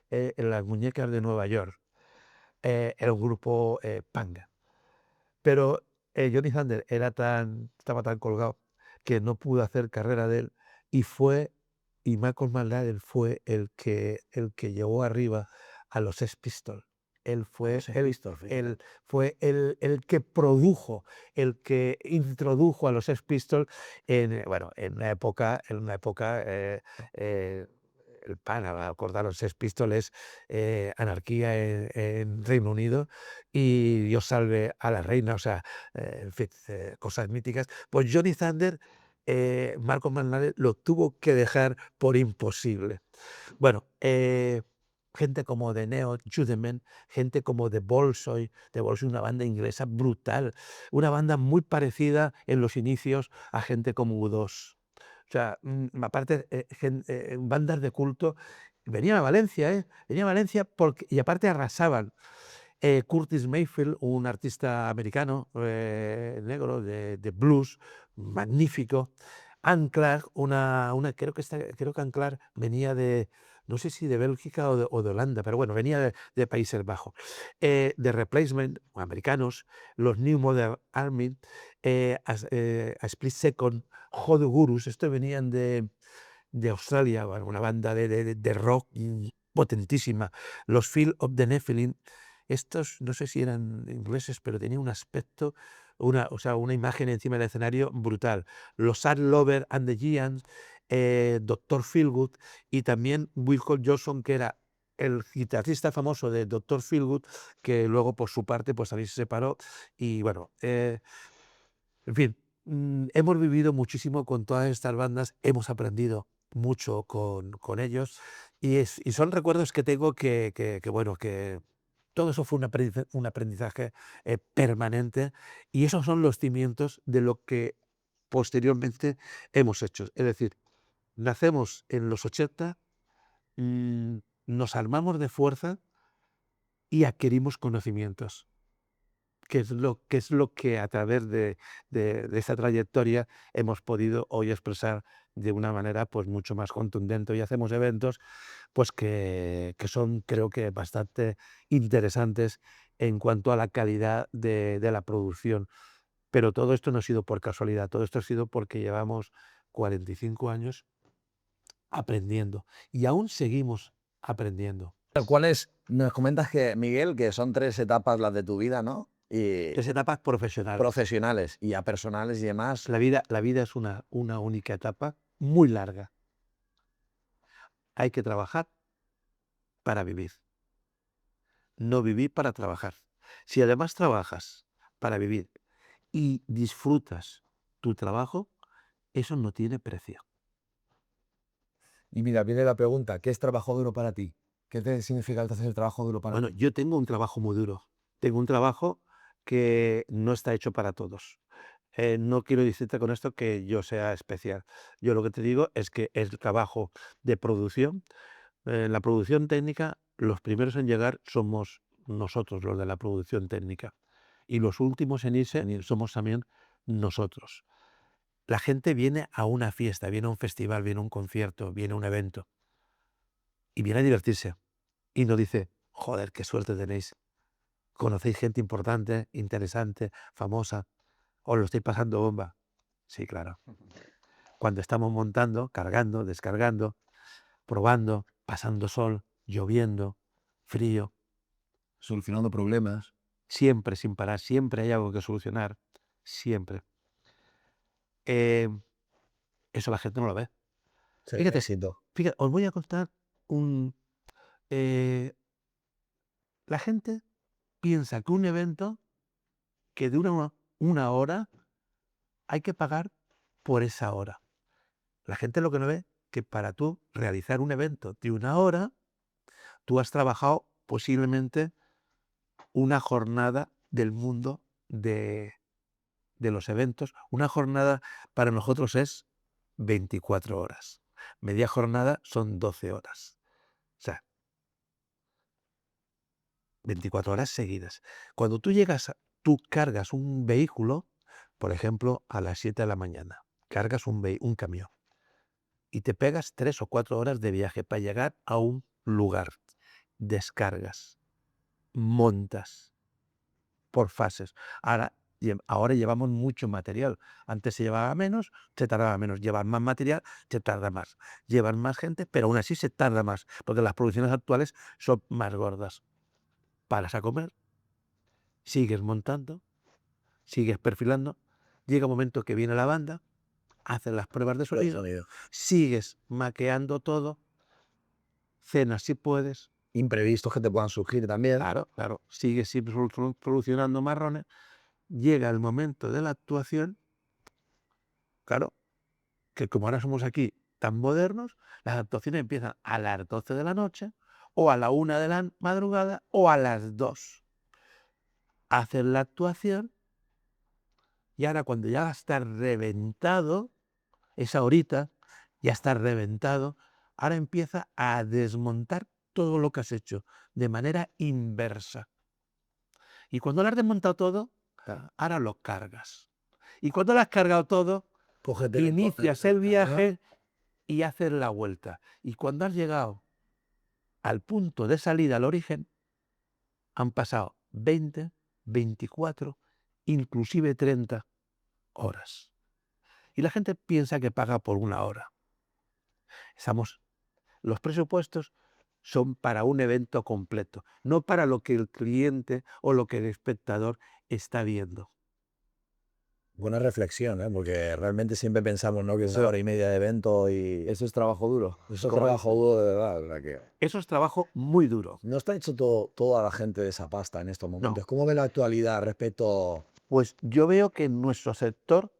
las muñecas de Nueva York, era un grupo punk. Pero Johnny Thunder estaba tan colgado que no pudo hacer carrera de él y Malcolm McLaren fue el que llevó arriba a los Sex Pistols. Él fue Los Sex Pistols, fíjate. el que produjo, el que introdujo a los Sex Pistols bueno, en una época, el PAN, acordaros, Sex Pistols es anarquía en Reino Unido y Dios salve a la reina, o sea, en fin, cosas míticas. Pues Johnny Thunder, Malcolm McLaren lo tuvo que dejar por imposible. Bueno, gente como The Neo, Judeman, gente como The Bolshoi, una banda inglesa brutal, una banda muy parecida en los inicios a gente como U2. O sea, aparte, bandas de culto, venían a Valencia, venían a Valencia y aparte arrasaban. Curtis Mayfield, un artista americano negro de blues, magnífico. Anne Clark, creo que Anne Clark venía no sé si de Bélgica o de Holanda, pero bueno, venía de Países Bajos. The Replacement, americanos, los New Modern Army, a Split Second, Hodu Gurus, estos venían de Australia, bueno, una banda de rock potentísima. Los Field of the Nephilim, estos no sé si eran ingleses, pero tenían un aspecto, o sea, una imagen encima del escenario brutal. Los Sad Lover and the Giants, Dr. Feelgood y también Wilco Johnson, que era el guitarrista famoso de Dr. Feelgood, que luego por su parte pues también se separó y bueno, en fin, hemos vivido muchísimo con todas estas bandas, hemos aprendido mucho con ellos y son recuerdos que tengo bueno, que todo eso fue un aprendizaje permanente y esos son los cimientos de lo que posteriormente hemos hecho. Es decir, nacemos en los 80, mm, nos armamos de fuerza y adquirimos conocimientos. Que es lo que a través de esta trayectoria hemos podido hoy expresar de una manera pues mucho más contundente. Y hacemos eventos pues que son creo que bastante interesantes en cuanto a la calidad de la producción. Pero todo esto no ha sido por casualidad, todo esto ha sido porque llevamos 45 años aprendiendo y aún seguimos aprendiendo. ¿Cuáles? Nos comentas que, Miguel, que son 3 etapas las de tu vida, ¿no? Y 3 etapas profesionales. profesionales y a personales y demás. La vida es una única etapa muy larga. Hay que trabajar para vivir, no vivir para trabajar. Si además trabajas para vivir y disfrutas tu trabajo, eso no tiene precio. Y mira, viene la pregunta, ¿qué es trabajo duro para ti? ¿Qué te significa entonces el trabajo duro para Bueno, ti? yo tengo un trabajo muy duro. Tengo un trabajo que no está hecho para todos. No quiero decirte con esto que yo sea especial. Yo lo que te digo es que el trabajo de producción, la producción técnica, los primeros en llegar somos nosotros, los de la producción técnica. Y los últimos en irse somos también nosotros. La gente viene a una fiesta, viene a un festival, viene a un concierto, viene a un evento y viene a divertirse. Y no dice, joder, qué suerte tenéis. Conocéis gente importante, interesante, famosa, os lo estáis pasando bomba. Sí, claro. Cuando estamos montando, cargando, descargando, probando, pasando sol, lloviendo, frío, Solucionando problemas. siempre sin parar, siempre hay algo que solucionar, siempre. Eh, Eso la gente no lo ve. Sí, Fíjate, éxito. os voy a contar un... eh, la gente piensa que un evento que dura una hora hay que pagar por esa hora. La gente lo que no ve que para tú realizar un evento de una hora, tú has trabajado posiblemente una jornada del mundo de los eventos. Una jornada para nosotros es 24 horas. Media jornada son 12 horas. O sea, 24 horas seguidas. Cuando tú cargas un vehículo, por ejemplo, a las 7 de la mañana, cargas un camión y te pegas 3 o 4 horas de viaje para llegar a un lugar. Descargas, montas por fases. Ahora llevamos mucho material. Antes se llevaba menos, se tardaba menos. Llevar más material, se tarda más. Llevar más gente, pero aún así se tarda más, porque las producciones actuales son más gordas. Paras a comer, sigues montando, sigues perfilando, llega un momento que viene la banda, haces las pruebas de El sonido, sonido. sigues maqueando todo, cenas si puedes, Imprevistos que te puedan surgir también. claro, sigues solucionando marrones, llega el momento de la actuación, claro, que como ahora somos aquí tan modernos, las actuaciones empiezan a las 12 de la noche, o a la 1 de la madrugada, o a las 2. Haces la actuación y ahora cuando ya estás reventado, esa horita, ya estás reventado, ahora empieza a desmontar todo lo que has hecho de manera inversa. Y cuando lo has desmontado todo, ahora lo cargas. Y cuando lo has cargado todo, Cógete inicias el viaje y haces la vuelta. Y cuando has llegado al punto de salida, al origen, han pasado 20, 24, inclusive 30 horas. Y la gente piensa que paga por una hora. Los presupuestos son para un evento completo, no para lo que el cliente o lo que el espectador está viendo. Buena reflexión, ¿eh? Porque realmente siempre pensamos, ¿no? Que es Pero- 1 hora y media de evento y Eso es trabajo duro. eso es trabajo duro de verdad. O sea que Eso es trabajo muy duro. no está hecho toda la gente de esa pasta en estos No, momentos. ¿Cómo ve la actualidad respecto? pues yo veo que en nuestro sector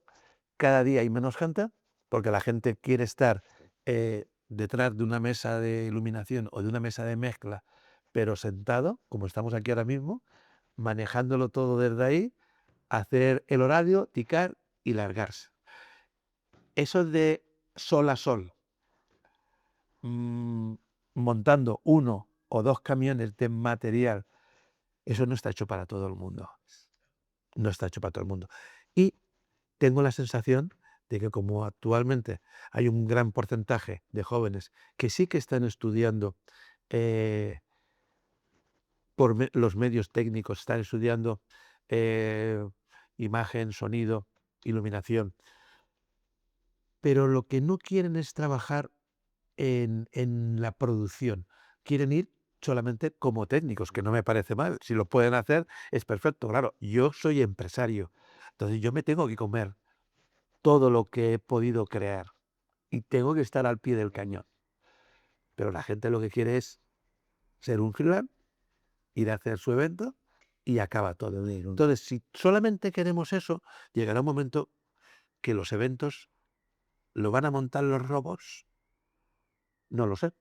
cada día hay menos gente, porque la gente quiere estar detrás de una mesa de iluminación o de una mesa de mezcla, pero sentado, como estamos aquí ahora mismo, manejándolo todo desde ahí, hacer el horario, ticar y largarse. Eso de sol a sol, montando 1 o 2 camiones de material, eso no está hecho para todo el mundo. No está hecho para todo el mundo. Y tengo la sensación de que como actualmente hay un gran porcentaje de jóvenes que sí que están estudiando por los medios técnicos, están estudiando imagen, sonido, iluminación. Pero lo que no quieren es trabajar en la producción. Quieren ir solamente como técnicos, que no me parece mal. Si lo pueden hacer, es perfecto. Claro, yo soy empresario, entonces yo me tengo que comer todo lo que he podido crear y tengo que estar al pie del cañón. Pero la gente lo que quiere es ser un freelance, ir a hacer su evento y acaba todo. Entonces, si solamente queremos eso, llegará un momento que los eventos lo van a montar los robots. No lo sé.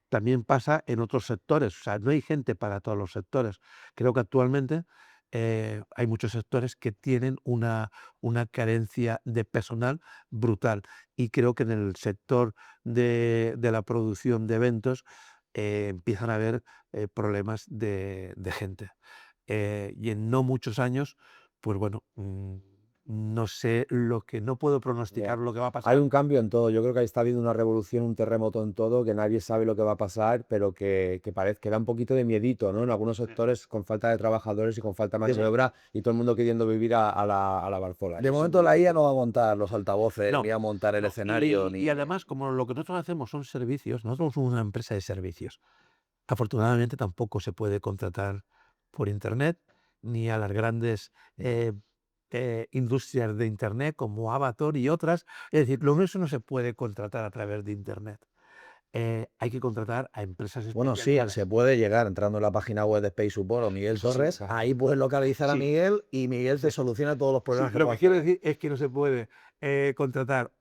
También pasa en otros sectores, o sea, no hay gente para todos los sectores. Creo que actualmente hay muchos sectores que tienen una carencia de personal brutal y creo que en el sector de la producción de eventos empiezan a haber problemas de gente. Y en no muchos años, pues bueno, no sé no puedo pronosticar lo que va a Hay pasar. un cambio en todo. Yo creo que ahí está habiendo una revolución, un terremoto en todo, que nadie sabe lo que va a pasar, pero que parece que da un poquito de miedito, ¿no? En algunos sectores con falta de trabajadores y con falta de mano de obra y todo el mundo queriendo vivir a la Barzola. De momento la IA no va a montar los altavoces, No, ni a montar el no. escenario, Y ni... además, como lo que nosotros hacemos son servicios, nosotros somos una empresa de servicios. Afortunadamente tampoco se puede contratar por Internet, ni a las grandes industrias de Internet como Avatar y otras. Es decir, lo nuestro no se puede contratar a través de Internet. Hay que contratar a empresas Bueno, sí, especializadas. se puede llegar entrando en la página web de Space Support o Miguel Torres. claro. Ahí puedes localizar a Sí. Miguel y Miguel te soluciona todos los Sí, problemas que lo que puedas quiero tener. decir es que no se puede contratar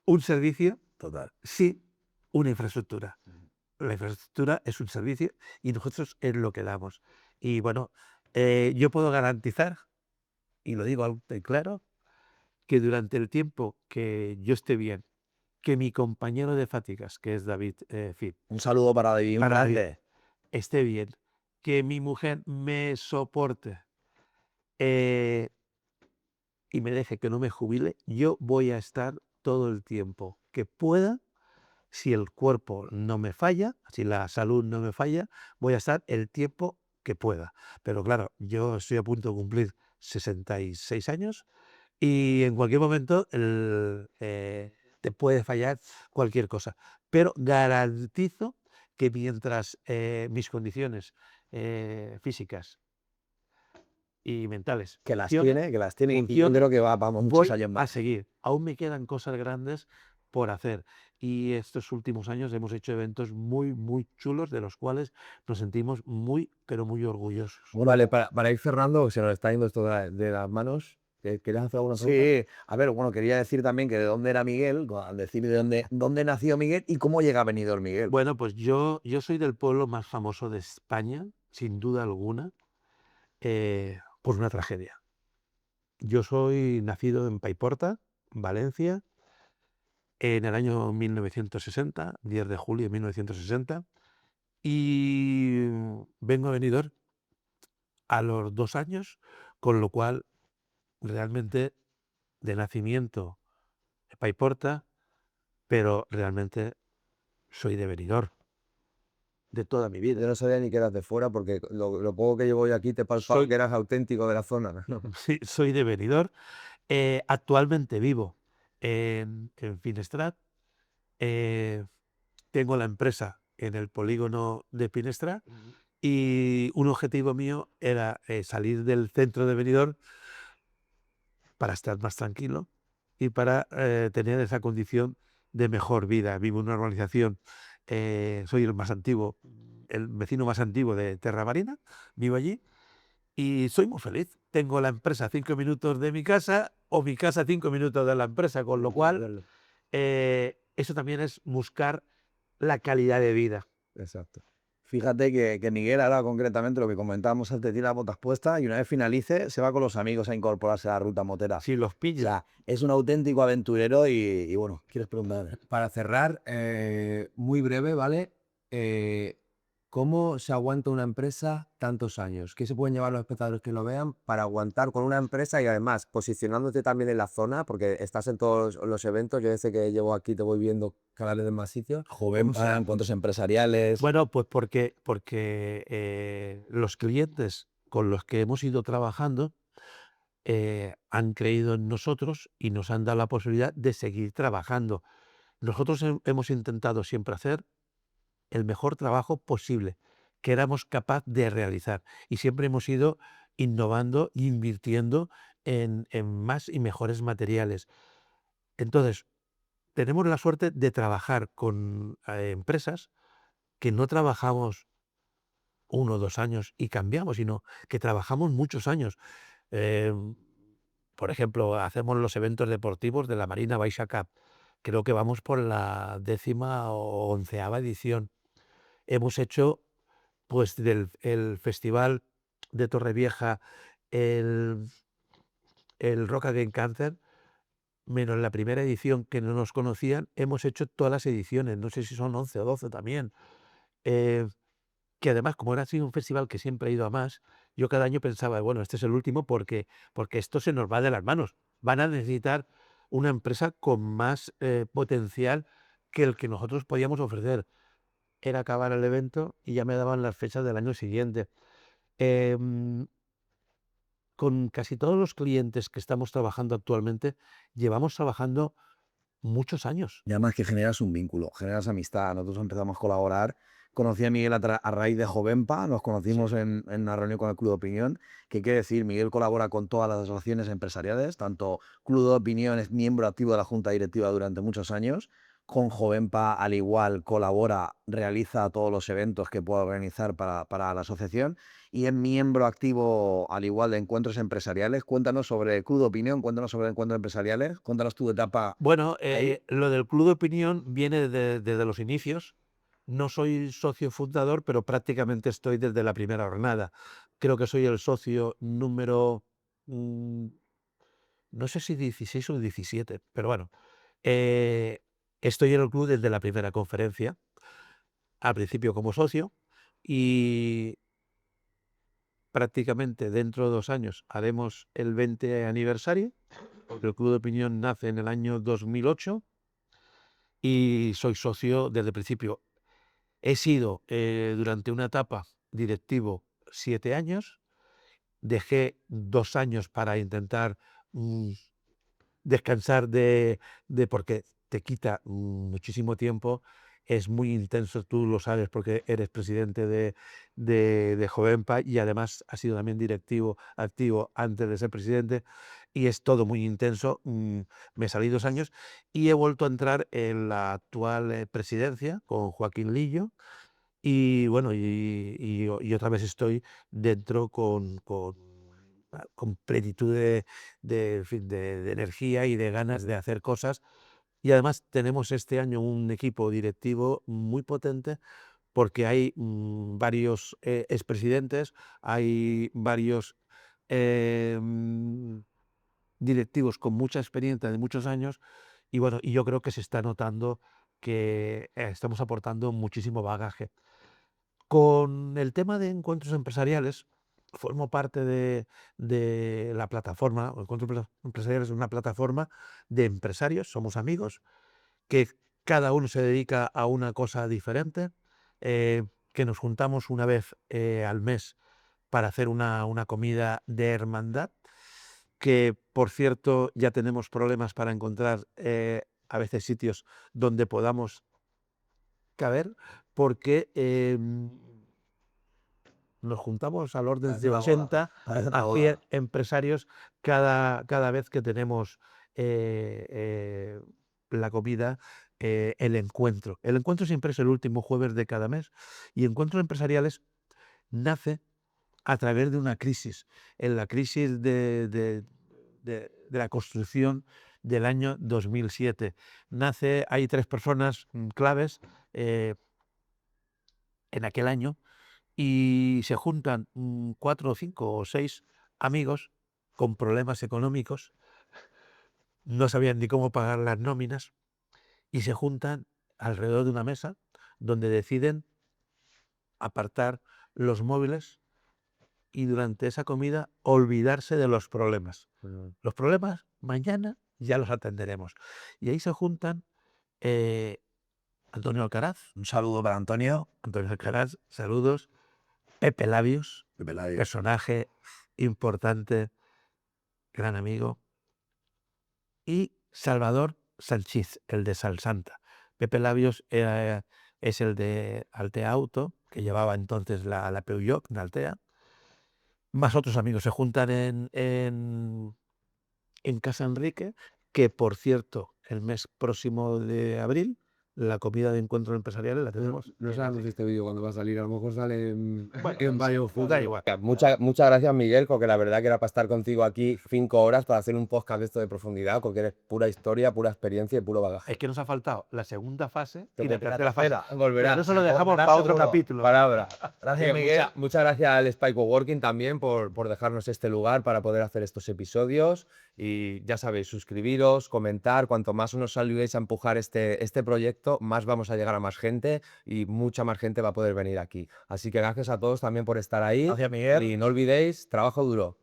un servicio Total. sin una infraestructura. La infraestructura es un servicio y nosotros es lo que damos. Y bueno, yo puedo garantizar, y lo digo alto y claro, que durante el tiempo que yo esté bien, que mi compañero de fáticas, que es David Fit, Un saludo para David, un para David, grande. esté bien, que mi mujer me soporte eh, y me deje que no me jubile, yo voy a estar todo el tiempo que pueda. Si el cuerpo no me falla, si la salud no me falla, voy a estar el tiempo que pueda. Pero claro, yo estoy a punto de cumplir 66 años y en cualquier momento te puede fallar cualquier cosa. Pero garantizo que mientras mis condiciones físicas y mentales Que las tiene, y yo funcionen, creo que vamos muchos voy años a más. seguir. Aún me quedan cosas grandes por hacer. Y estos últimos años hemos hecho eventos muy, muy chulos, de los cuales nos sentimos muy, pero muy orgullosos. Vale, para ir cerrando, que se nos está yendo esto de las manos, ¿querías hacer alguna pregunta? Sí, a ver, bueno, quería decir también que de dónde era Miguel, al decir de dónde nació Miguel y cómo llega a Benidorm Miguel. Bueno, pues yo soy del pueblo más famoso de España, sin duda alguna, por una tragedia. Yo soy nacido en Paiporta, Valencia, en el año 1960, 10 de julio de 1960, y vengo a Benidorm a los 2 años, con lo cual realmente de nacimiento de Paiporta, pero realmente soy de Benidorm, de toda mi Yo vida. no sabía ni que eras de fuera porque lo poco que llevo yo aquí te palpaba Soy que eras auténtico de la zona, ¿no? sí, soy de Benidorm. Actualmente vivo en Finestrat. eh, Tengo la empresa en el polígono de Finestrat y un objetivo mío era salir del centro de Benidorm para estar más tranquilo y para tener esa condición de mejor vida. Vivo en una urbanización, soy el más antiguo, el vecino más antiguo de Terra Marina, vivo allí y soy muy feliz. Tengo la empresa a 5 minutos de mi casa o mi casa a 5 minutos de la empresa, con lo cual eso también es buscar la calidad de vida. Exacto. Fíjate que Miguel ahora concretamente lo que comentábamos antes, tiene las botas puestas y una vez finalice se va con los amigos a incorporarse a la ruta motera. Si los O pillas. sea, es un auténtico aventurero y bueno, ¿quieres preguntar? Para cerrar, muy breve, ¿vale? ¿Cómo se aguanta una empresa tantos años? ¿Qué se pueden llevar los espectadores que lo vean para aguantar con una empresa y además posicionándote también en la zona? Porque estás en todos los eventos. Yo desde que llevo aquí te voy viendo cada vez en más sitios. Joven, para encuentros empresariales. Bueno, pues porque los clientes con los que hemos ido trabajando han creído en nosotros y nos han dado la posibilidad de seguir trabajando. Nosotros hemos intentado siempre hacer el mejor trabajo posible que éramos capaz de realizar y siempre hemos ido innovando e invirtiendo en más y mejores materiales. Entonces, tenemos la suerte de trabajar con empresas que no trabajamos 1 o 2 años y cambiamos, sino que trabajamos muchos años. Em, por ejemplo, hacemos los eventos deportivos de la Marina Baixa Cup. Creo que vamos por la 10ª o 11ª edición. Hemos hecho, pues, el festival de Torrevieja, el Rock Against Cancer, menos la primera edición que no nos conocían, hemos hecho todas las ediciones, no sé si son 11 o 12 también. Eh, que además, como era así un festival que siempre he ido a más, yo cada año pensaba, bueno, este es el último porque esto se nos va de las manos. Van a necesitar una empresa con más potencial que el que nosotros podíamos ofrecer. Era acabar el evento y ya me daban las fechas del año siguiente. Em, con casi todos los clientes que estamos trabajando actualmente, llevamos trabajando muchos años. Y además que generas un vínculo, generas amistad. Nosotros empezamos a colaborar. Conocí a Miguel a raíz de Jovenpa, nos Sí. conocimos en una reunión con el Club de Opinión. ¿Qué quiere decir? Miguel colabora con todas las asociaciones empresariales, tanto Club de Opinión es miembro activo de la Junta Directiva durante muchos años. Con Jovenpa, al igual, colabora, realiza todos los eventos que pueda organizar para la asociación y es miembro activo, al igual, de encuentros empresariales. Cuéntanos sobre el Club de Opinión, cuéntanos sobre encuentros empresariales, cuéntanos tu etapa Bueno, ahí. lo del club de opinión viene desde los inicios. No soy socio fundador, pero prácticamente estoy desde la primera jornada. Creo que soy el socio número, mm, no sé si 16 o 17, pero bueno, eh, estoy en el club desde la primera conferencia, al principio como socio, y prácticamente dentro de 2 años haremos el 20 aniversario, porque el club de opinión nace en el año 2008 y soy socio desde el principio. He sido durante una etapa directivo 7 años, dejé 2 años para intentar mm, descansar porque te quita muchísimo tiempo, es muy intenso, tú lo sabes porque eres presidente de Jovenpa y además has sido también directivo activo antes de ser presidente y es todo muy intenso. Me salí 2 años y he vuelto a entrar en la actual presidencia con Joaquín Lillo y bueno, y otra vez estoy dentro con plenitud en fin, de energía y de ganas de hacer cosas. Y además tenemos este año un equipo directivo muy potente porque hay varios expresidentes, hay varios em, directivos con mucha experiencia de muchos años y bueno, y yo creo que se está notando que estamos aportando muchísimo bagaje. Con el tema de encuentros empresariales, formo parte de la plataforma, o Encuentros Empresariales es una plataforma de empresarios, somos amigos, que cada uno se dedica a una cosa diferente, que nos juntamos una vez al mes para hacer una comida de hermandad, que por cierto ya tenemos problemas para encontrar a veces sitios donde podamos caber, porque nos juntamos al orden Parece de una boda. 80 Parece una a 100 boda. empresarios cada vez que tenemos la comida, el encuentro. El encuentro siempre es el último jueves de cada mes y Encuentros Empresariales nace a través de una crisis, en la crisis de la construcción del año 2007. Hay 3 personas claves en aquel año y se juntan 4 o 5 o 6 amigos con problemas económicos, no sabían ni cómo pagar las nóminas y se juntan alrededor de una mesa donde deciden apartar los móviles y durante esa comida olvidarse de los problemas. Mm. Los problemas mañana ya los atenderemos. Y ahí se juntan eh, Antonio Alcaraz, Un saludo para Antonio. Antonio Alcaraz, saludos, Pepe Labios, Pepe Lario. personaje importante gran amigo, y Salvador Sanchís, el de Salsanta. Pepe Labios es el de Altea Auto, que llevaba entonces la Peugeot de Altea. Más otros amigos se juntan en Casa Enrique, que por cierto, el mes próximo de abril, la comida de encuentro empresarial la tenemos. No sabemos este vídeo cuándo va a salir, a lo mejor sale en En varios da futuros. igual. Muchas gracias, Miguel, porque la verdad que era para estar contigo aquí 5 horas para hacer un podcast de esto de profundidad, porque eres pura historia, pura experiencia y puro bagaje. Es que nos ha faltado la segunda fase y Pero la tercera fase. Volverá. Pero eso lo dejamos Volverá para otro seguro. capítulo. Palabra. Gracias, Miguel. Muchas gracias al Spike Coworking también por dejarnos este lugar para poder hacer estos episodios. Y ya sabéis, suscribiros, comentar. Cuanto más nos ayudéis a empujar este proyecto, más vamos a llegar a más gente y mucha más gente va a poder venir aquí. Así que gracias a todos también por estar ahí. Gracias, Miguel. Y no olvidéis, trabajo duro.